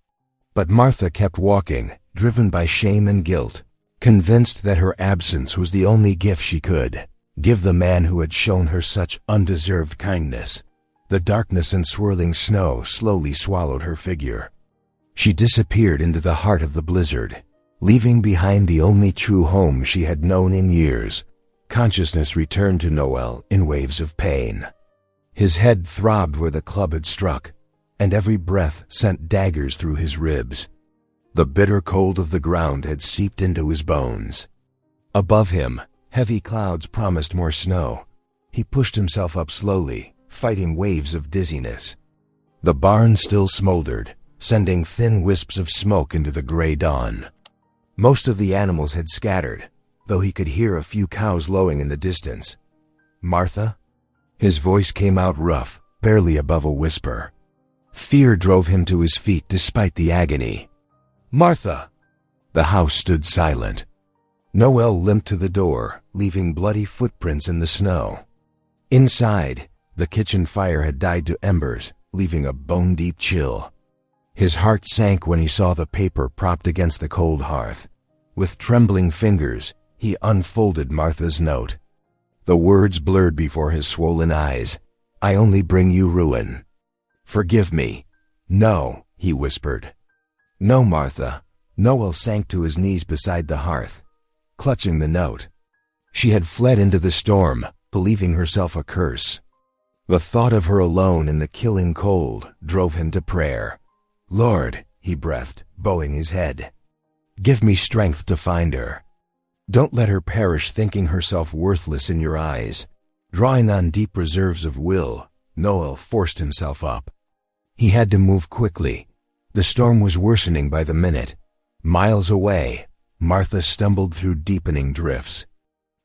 But Martha kept walking, driven by shame and guilt, convinced that her absence was the only gift she could give the man who had shown her such undeserved kindness. The darkness and swirling snow slowly swallowed her figure. She disappeared into the heart of the blizzard, leaving behind the only true home she had known in years. Consciousness returned to Noel in waves of pain. His head throbbed where the club had struck, and every breath sent daggers through his ribs. The bitter cold of the ground had seeped into his bones. Above him, heavy clouds promised more snow. He pushed himself up slowly, fighting waves of dizziness. The barn still smoldered, sending thin wisps of smoke into the gray dawn. Most of the animals had scattered, though he could hear a few cows lowing in the distance. "Martha?" His voice came out rough, barely above a whisper. Fear drove him to his feet despite the agony. "Martha!" The house stood silent. Noel limped to the door, leaving bloody footprints in the snow. Inside, the kitchen fire had died to embers, leaving a bone-deep chill. His heart sank when he saw the paper propped against the cold hearth. With trembling fingers, he unfolded Martha's note. The words blurred before his swollen eyes. "I only bring you ruin. Forgive me." "No," he whispered. "No, Martha." Noel sank to his knees beside the hearth, clutching the note. She had fled into the storm, believing herself a curse. The thought of her alone in the killing cold drove him to prayer. "Lord," he breathed, bowing his head, "give me strength to find her. Don't let her perish thinking herself worthless in your eyes." Drawing on deep reserves of will, Noel forced himself up. He had to move quickly. The storm was worsening by the minute. Miles away, Martha stumbled through deepening drifts.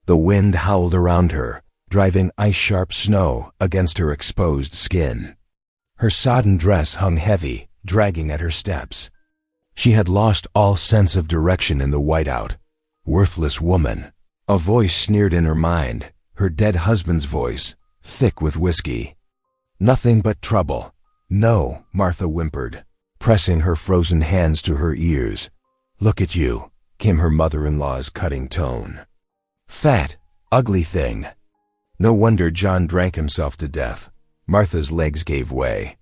The wind howled around her, driving ice-sharp snow against her exposed skin. Her sodden dress hung heavy, dragging at her steps. She had lost all sense of direction in the whiteout. Worthless woman. A voice sneered in her mind, her dead husband's voice, thick with whiskey. "Nothing but trouble." "No," Martha whimpered, pressing her frozen hands to her ears. "Look at you," came her mother-in-law's cutting tone. "Fat, ugly thing." No wonder John drank himself to death. Martha's legs gave way.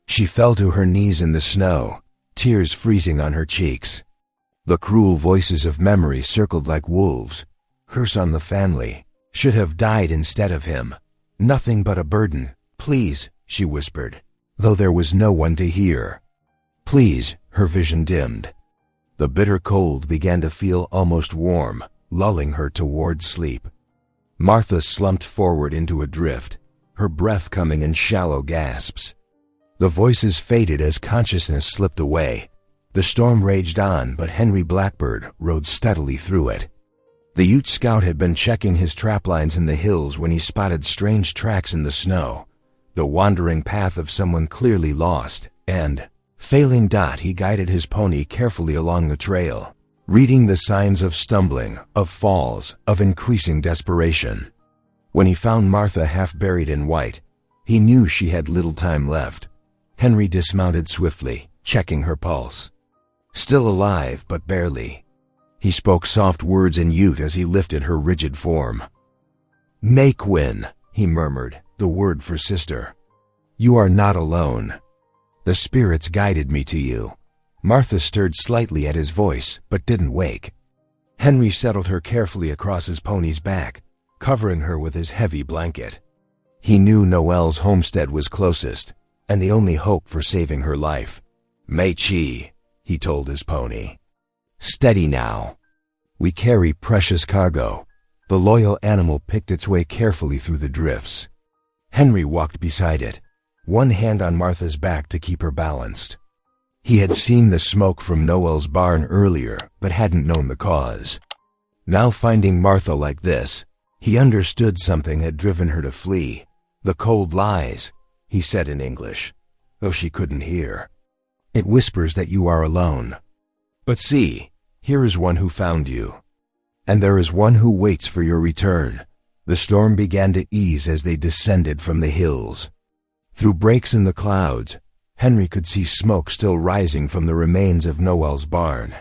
She fell to her knees in the snow, tears freezing on her cheeks. The cruel voices of memory circled like wolves. Curse on the family. Should have died instead of him. Nothing but a burden. "Please," she whispered, though there was no one to hear. "Please," her vision dimmed. The bitter cold began to feel almost warm, lulling her toward sleep. Martha slumped forward into a drift, her breath coming in shallow gasps. The voices faded as consciousness slipped away. The storm raged on, but Henry Blackbird rode steadily through it. The Ute scout had been checking his trap lines in the hills when he spotted strange tracks in the snow, the wandering path of someone clearly lost, and, failing Dot, he guided his pony carefully along the trail, reading the signs of stumbling, of falls, of increasing desperation. When he found Martha half buried in white, he knew she had little time left. Henry dismounted swiftly, checking her pulse. Still alive, but barely. He spoke soft words in Ute as he lifted her rigid form. "Maquin," he murmured, the word for sister. "You are not alone. The spirits guided me to you." Martha stirred slightly at his voice, but didn't wake. Henry settled her carefully across his pony's back, covering her with his heavy blanket. He knew Noel's homestead was closest, and the only hope for saving her life. "Mei-chi," he told his pony. "Steady now. We carry precious cargo." The loyal animal picked its way carefully through the drifts. Henry walked beside it, one hand on Martha's back to keep her balanced. He had seen the smoke from Noel's barn earlier, but hadn't known the cause. Now finding Martha like this, he understood something had driven her to flee. "The cold lies," he said in English, though she couldn't hear. "It whispers that you are alone. But see, here is one who found you. And there is one who waits for your return." The storm began to ease as they descended from the hills. Through breaks in the clouds, Henry could see smoke still rising from the remains of Noel's barn.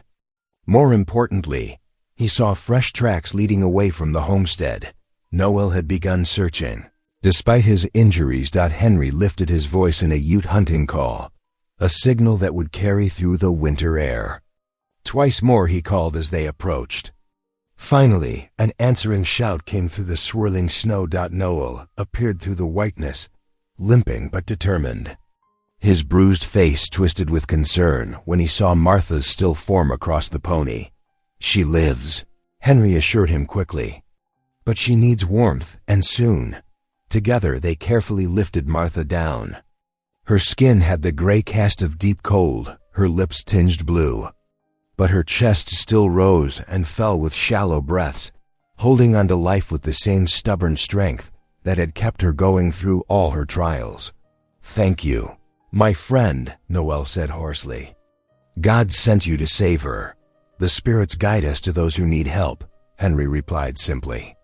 More importantly, he saw fresh tracks leading away from the homestead. Noel had begun searching. Despite his injuries, Henry lifted his voice in a Ute hunting call, a signal that would carry through the winter air. Twice more he called as they approached. Finally, an answering shout came through the swirling snow. Noel appeared through the whiteness, limping but determined. His bruised face twisted with concern when he saw Martha's still form across the pony. "She lives," Henry assured him quickly. "But she needs warmth, and soon." Together they carefully lifted Martha down. Her skin had the gray cast of deep cold, her lips tinged blue. But her chest still rose and fell with shallow breaths, holding on to life with the same stubborn strength that had kept her going through all her trials. "Thank you, my friend," Noel said hoarsely. "God sent you to save her. The spirits guide us to those who need help," Henry replied simply.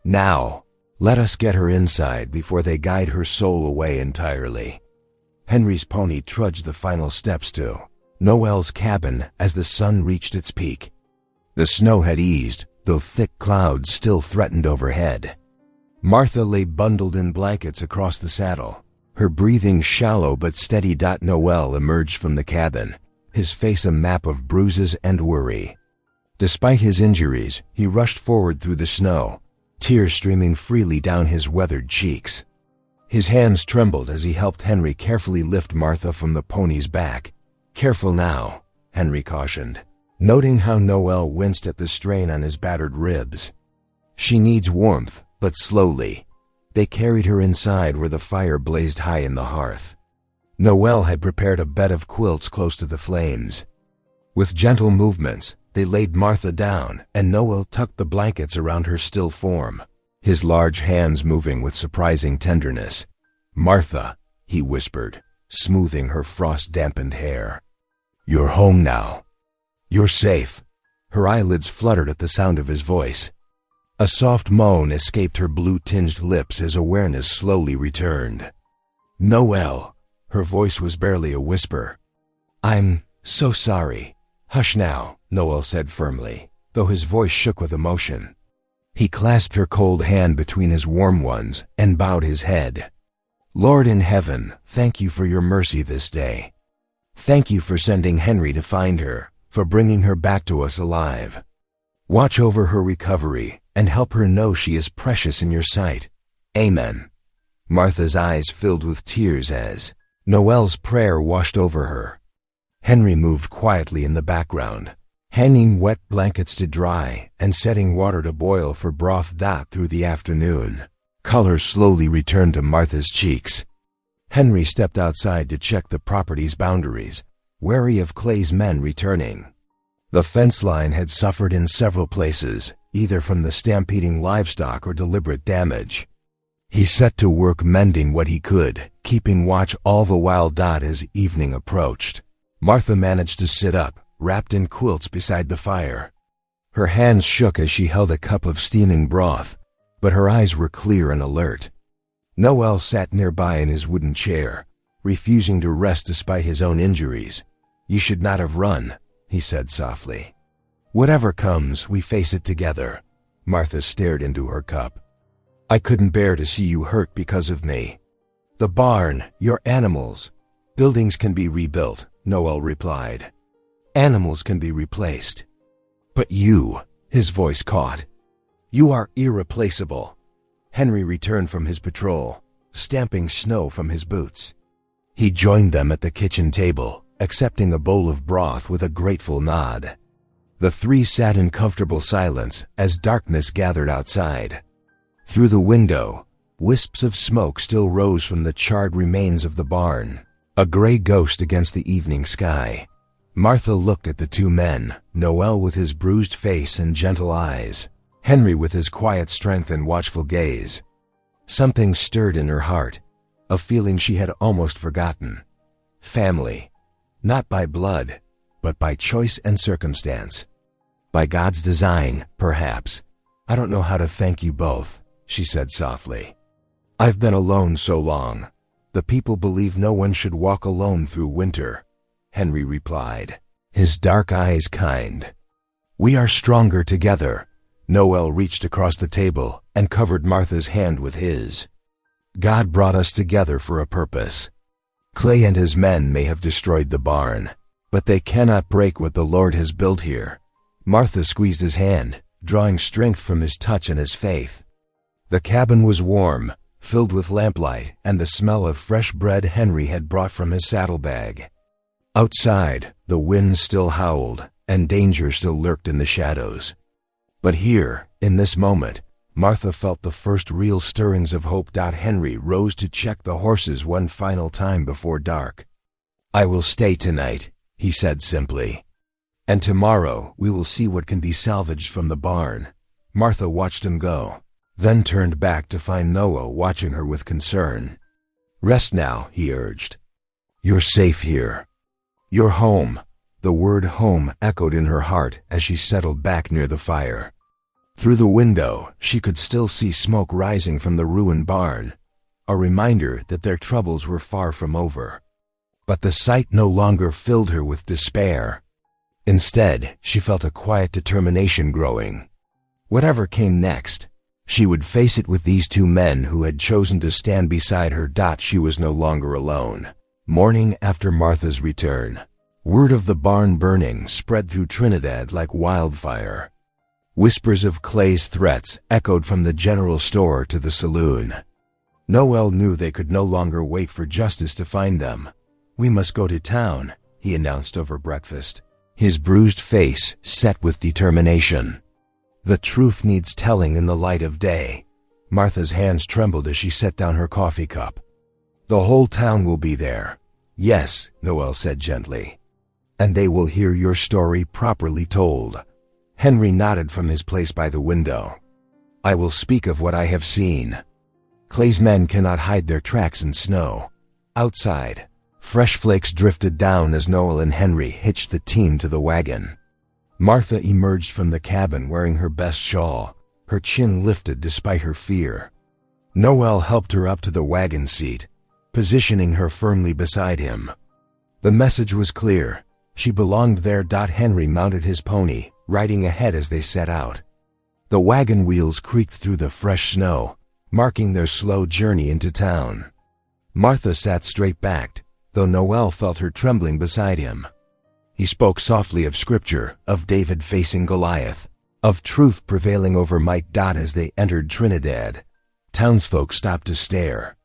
"Now, let us get her inside before they guide her soul away entirely." Henry's pony trudged the final steps to Noel's cabin as the sun reached its peak. The snow had eased, though thick clouds still threatened overhead. Martha lay bundled in blankets across the saddle, her breathing shallow but steady. Noel emerged from the cabin, his face a map of bruises and worry. Despite his injuries, he rushed forward through the snow, tears streaming freely down his weathered cheeks. His hands trembled as he helped Henry carefully lift Martha from the pony's back. "Careful now," Henry cautioned, noting how Noel winced at the strain on his battered ribs. "She needs warmth, but slowly." They carried her inside where the fire blazed high in the hearth. Noel had prepared a bed of quilts close to the flames. With gentle movements, they laid Martha down, and Noel tucked the blankets around her still form, his large hands moving with surprising tenderness. "Martha," he whispered, smoothing her frost-dampened hair. "You're home now. You're safe." Her eyelids fluttered at the sound of his voice. A soft moan escaped her blue-tinged lips as awareness slowly returned. "Noel," her voice was barely a whisper. "I'm so sorry." "Hush now," Noel said firmly, though his voice shook with emotion. He clasped her cold hand between his warm ones and bowed his head. "Lord in heaven, thank you for your mercy this day. Thank you for sending Henry to find her, for bringing her back to us alive. Watch over her recovery and help her know she is precious in your sight. Amen." Martha's eyes filled with tears as Noel's prayer washed over her. Henry moved quietly in the background, hanging wet blankets to dry and setting water to boil for broth. Through the afternoon, color slowly returned to Martha's cheeks. Henry stepped outside to check the property's boundaries, wary of Clay's men returning. The fence line had suffered in several places, either from the stampeding livestock or deliberate damage. He set to work mending what he could, keeping watch all the while. As evening approached, Martha managed to sit up, wrapped in quilts beside the fire. Her hands shook as she held a cup of steaming broth, but her eyes were clear and alert. Noel sat nearby in his wooden chair, refusing to rest despite his own injuries. "You should not have run," he said softly. "Whatever comes, we face it together." Martha stared into her cup. "I couldn't bear to see you hurt because of me." "The barn, your animals. Buildings can be rebuilt," Noel replied. "Animals can be replaced. But you," his voice caught. "You are irreplaceable." Henry returned from his patrol, stamping snow from his boots. He joined them at the kitchen table, accepting a bowl of broth with a grateful nod. The three sat in comfortable silence as darkness gathered outside. Through the window, wisps of smoke still rose from the charred remains of the barn, a gray ghost against the evening sky. Martha looked at the two men, Noel with his bruised face and gentle eyes, Henry with his quiet strength and watchful gaze. Something stirred in her heart, a feeling she had almost forgotten. Family, not by blood, but by choice and circumstance. By God's design, perhaps. "I don't know how to thank you both," she said softly. "I've been alone so long. The people believe no one should walk alone through winter," Henry replied, his dark eyes kind. "We are stronger together." Noel reached across the table and covered Martha's hand with his. "God brought us together for a purpose. Clay and his men may have destroyed the barn, but they cannot break what the Lord has built here." Martha squeezed his hand, drawing strength from his touch and his faith. The cabin was warm, filled with lamplight and the smell of fresh bread Henry had brought from his saddlebag. Outside, the wind still howled, and danger still lurked in the shadows. But here, in this moment, Martha felt the first real stirrings of hope. Henry rose to check the horses one final time before dark. "I will stay tonight," he said simply. "And tomorrow we will see what can be salvaged from the barn." Martha watched him go, then turned back to find Noel watching her with concern. "Rest now," he urged. "You're safe here. You're home." The word home echoed in her heart as she settled back near the fire. Through the window, she could still see smoke rising from the ruined barn, a reminder that their troubles were far from over. But the sight no longer filled her with despair. Instead, she felt a quiet determination growing. Whatever came next, she would face it with these two men who had chosen to stand beside her. She was no longer alone. Morning after Martha's return, word of the barn burning spread through Trinidad like wildfire. Whispers of Clay's threats echoed from the general store to the saloon. Noel knew they could no longer wait for justice to find them. "We must go to town," he announced over breakfast, his bruised face set with determination. "The truth needs telling in the light of day." Martha's hands trembled as she set down her coffee cup. "The whole town will be there." "Yes," Noel said gently. "And they will hear your story properly told." Henry nodded from his place by the window. "I will speak of what I have seen. Clay's men cannot hide their tracks in snow." Outside, fresh flakes drifted down as Noel and Henry hitched the team to the wagon. Martha emerged from the cabin wearing her best shawl, her chin lifted despite her fear. Noel helped her up to the wagon seat, positioning her firmly beside him. The message was clear. She belonged there. Henry mounted his pony, riding ahead as they set out. The wagon wheels creaked through the fresh snow, marking their slow journey into town. Martha sat straight-backed, though Noel felt her trembling beside him. He spoke softly of Scripture, of David facing Goliath, of truth prevailing over might. As they entered Trinidad, townsfolk stopped to stare.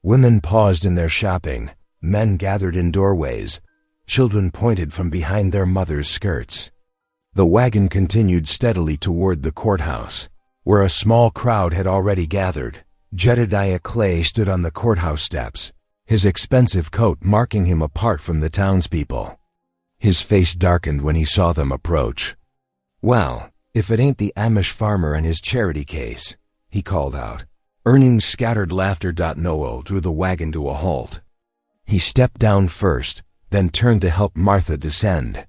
Women paused in their shopping, men gathered in doorways, children pointed from behind their mothers' skirts. The wagon continued steadily toward the courthouse, where a small crowd had already gathered. Jedediah Clay stood on the courthouse steps, his expensive coat marking him apart from the townspeople. His face darkened when he saw them approach. "Well, if it ain't the Amish farmer and his charity case," he called out. Earning scattered laughter. Noel drew the wagon to a halt. He stepped down first, then turned to help Martha descend.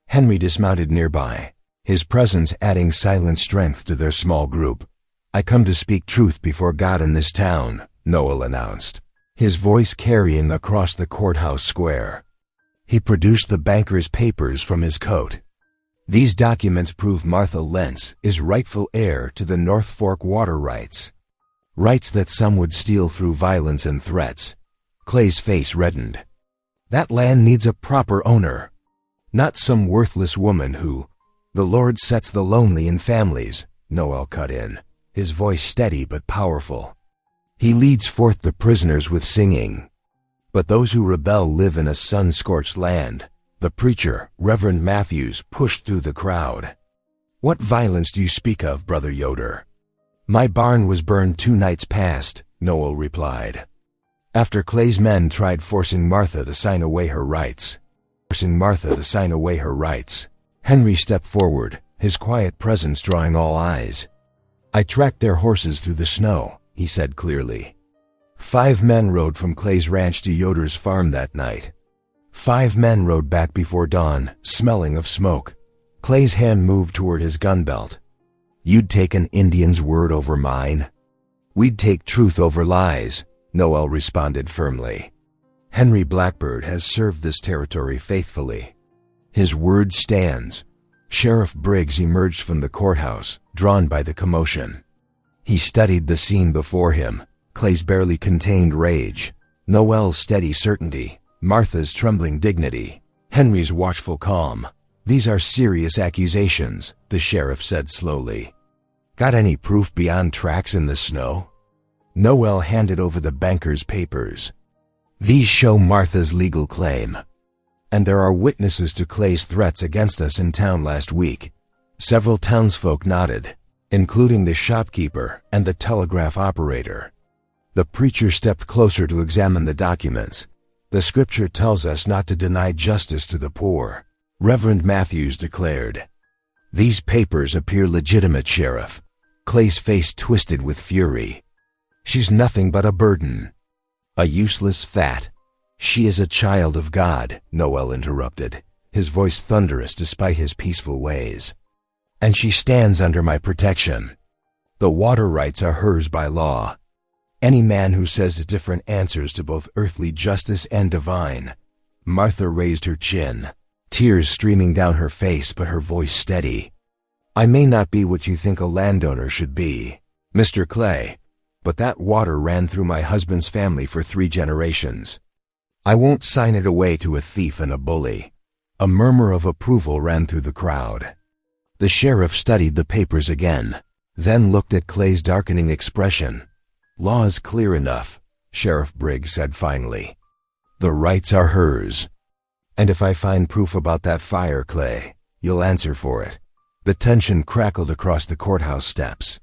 Henry dismounted nearby, his presence adding silent strength to their small group. "I come to speak truth before God in this town," Noel announced, his voice carrying across the courthouse square. He produced the banker's papers from his coat. "These documents prove Martha Lentz is rightful heir to the North Fork water rights. Rights that some would steal through violence and threats." Clay's face reddened. "That land needs a proper owner. Not some worthless woman who—" "The Lord sets the lonely in families," Noel cut in, his voice steady but powerful. "He leads forth the prisoners with singing. But those who rebel live in a sun-scorched land." The preacher, Reverend Matthews, pushed through the crowd. "What violence do you speak of, Brother Yoder?" "My barn was burned 2 nights past," Noel replied, "after Clay's men tried forcing Martha to sign away her rights." Henry stepped forward, his quiet presence drawing all eyes. "I tracked their horses through the snow," he said clearly. 5 men rode from Clay's ranch to Yoder's farm that night. 5 men rode back before dawn, smelling of smoke. Clay's hand moved toward his gun belt. "You'd take an Indian's word over mine?" "We'd take truth over lies," Noel responded firmly. "Henry Blackbird has served this territory faithfully. His word stands." Sheriff Briggs emerged from the courthouse, drawn by the commotion. He studied the scene before him, Clay's barely contained rage, Noel's steady certainty, Martha's trembling dignity, Henry's watchful calm. "These are serious accusations," the sheriff said slowly. "Got any proof beyond tracks in the snow?" Noel handed over the banker's papers. "These show Martha's legal claim. And there are witnesses to Clay's threats against us in town last week." Several townsfolk nodded, including the shopkeeper and the telegraph operator. The preacher stepped closer to examine the documents. "The scripture tells us not to deny justice to the poor," Reverend Matthews declared. "These papers appear legitimate, Sheriff." Clay's face twisted with fury. "She's nothing but a burden. A useless fat." "She is a child of God," Noel interrupted, his voice thunderous despite his peaceful ways. "And she stands under my protection. The water rights are hers by law. Any man who says different answers to both earthly justice and divine." Martha raised her chin, tears streaming down her face but her voice steady. "I may not be what you think a landowner should be, Mr. Clay, but that water ran through my husband's family for 3 generations. I won't sign it away to a thief and a bully." A murmur of approval ran through the crowd. The sheriff studied the papers again, then looked at Clay's darkening expression. "Law is clear enough," Sheriff Briggs said finally. "The rights are hers. And if I find proof about that fire, Clay, you'll answer for it." The tension crackled across the courthouse steps.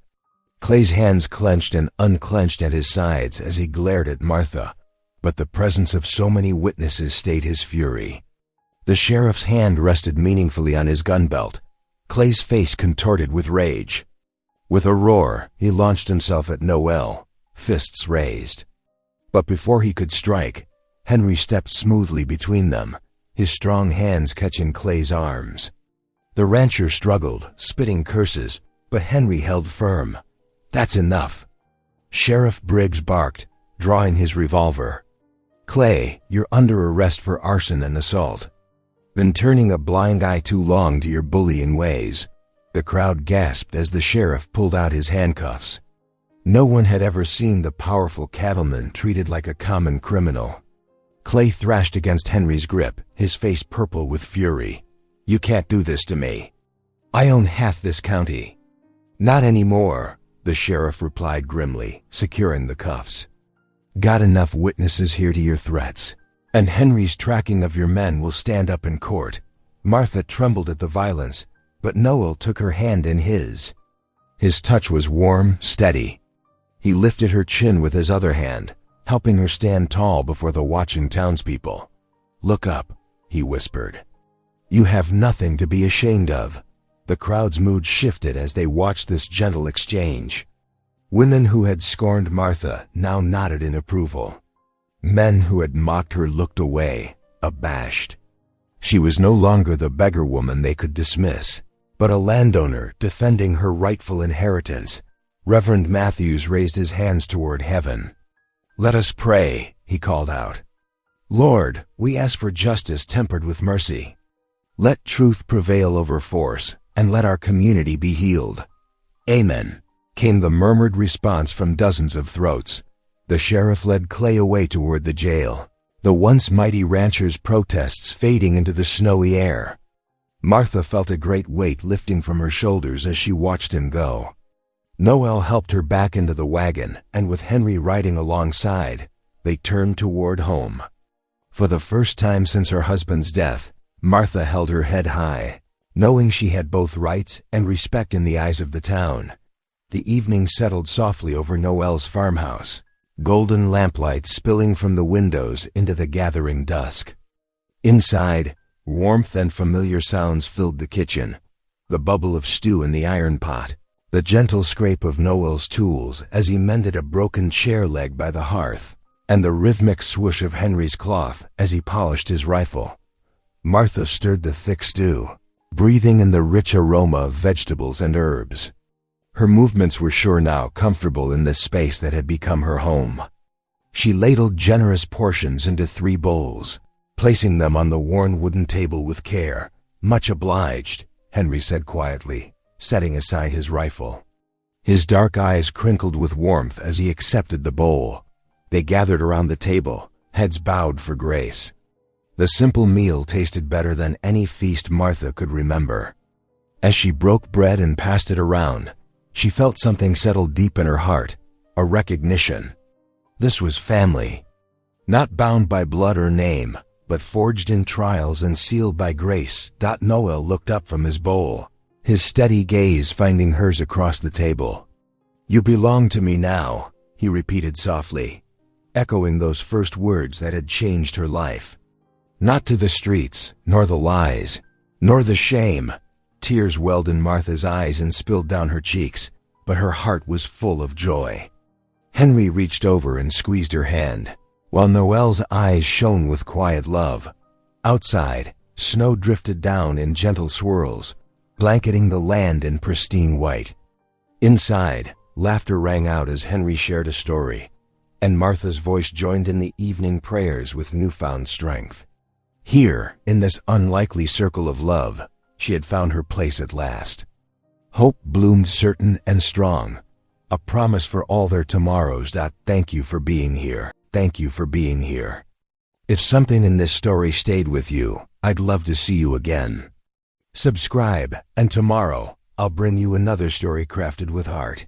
Clay's hands clenched and unclenched at his sides as he glared at Martha, but the presence of so many witnesses stayed his fury. The sheriff's hand rested meaningfully on his gun belt. Clay's face contorted with rage. With a roar, he launched himself at Noel, fists raised. But before he could strike, Henry stepped smoothly between them, his strong hands catching Clay's arms. The rancher struggled, spitting curses, but Henry held firm. "That's enough." Sheriff Briggs barked, drawing his revolver. "Clay, you're under arrest for arson and assault. Been turning a blind eye too long to your bullying ways." The crowd gasped as the sheriff pulled out his handcuffs. No one had ever seen the powerful cattleman treated like a common criminal. Clay thrashed against Henry's grip, his face purple with fury. "You can't do this to me. I own half this county." "Not anymore," the sheriff replied grimly, securing the cuffs. "Got enough witnesses here to your threats, and Henry's tracking of your men will stand up in court." Martha trembled at the violence, but Noel took her hand in his. His touch was warm, steady. He lifted her chin with his other hand, helping her stand tall before the watching townspeople. "Look up," he whispered. "You have nothing to be ashamed of." The crowd's mood shifted as they watched this gentle exchange. Women who had scorned Martha now nodded in approval. Men who had mocked her looked away, abashed. She was no longer the beggar woman they could dismiss, but a landowner defending her rightful inheritance. Reverend Matthews raised his hands toward heaven. "Let us pray," he called out. "Lord, we ask for justice tempered with mercy. Let truth prevail over force, and let our community be healed. Amen," came the murmured response from dozens of throats. The sheriff led Clay away toward the jail, the once mighty rancher's protests fading into the snowy air. Martha felt a great weight lifting from her shoulders as she watched him go. Noel helped her back into the wagon, and with Henry riding alongside, they turned toward home. For the first time since her husband's death, Martha held her head high, knowing she had both rights and respect in the eyes of the town. The evening settled softly over Noel's farmhouse, golden lamplight spilling from the windows into the gathering dusk. Inside, warmth and familiar sounds filled the kitchen, the bubble of stew in the iron pot, the gentle scrape of Noel's tools as he mended a broken chair leg by the hearth, and the rhythmic swoosh of Henry's cloth as he polished his rifle. Martha stirred the thick stew, breathing in the rich aroma of vegetables and herbs. Her movements were sure now comfortable in this space that had become her home. She ladled generous portions into 3 bowls, placing them on the worn wooden table with care. "Much obliged," Henry said quietly, setting aside his rifle. His dark eyes crinkled with warmth as he accepted the bowl. They gathered around the table, heads bowed for grace. The simple meal tasted better than any feast Martha could remember. As she broke bread and passed it around, she felt something settle deep in her heart, a recognition. This was family. Not bound by blood or name, but forged in trials and sealed by grace. Noel looked up from his bowl, his steady gaze finding hers across the table. "You belong to me now," he repeated softly, echoing those first words that had changed her life. Not to the streets, nor the lies, nor the shame. Tears welled in Martha's eyes and spilled down her cheeks, but her heart was full of joy. Henry reached over and squeezed her hand, while Noel's eyes shone with quiet love. Outside, snow drifted down in gentle swirls, blanketing the land in pristine white. Inside, laughter rang out as Henry shared a story, and Martha's voice joined in the evening prayers with newfound strength. Here, in this unlikely circle of love, she had found her place at last. Hope bloomed certain and strong, a promise for all their tomorrows. Thank you for being here. Thank you for being here. If something in this story stayed with you, I'd love to see you again. Subscribe, and tomorrow, I'll bring you another story crafted with heart.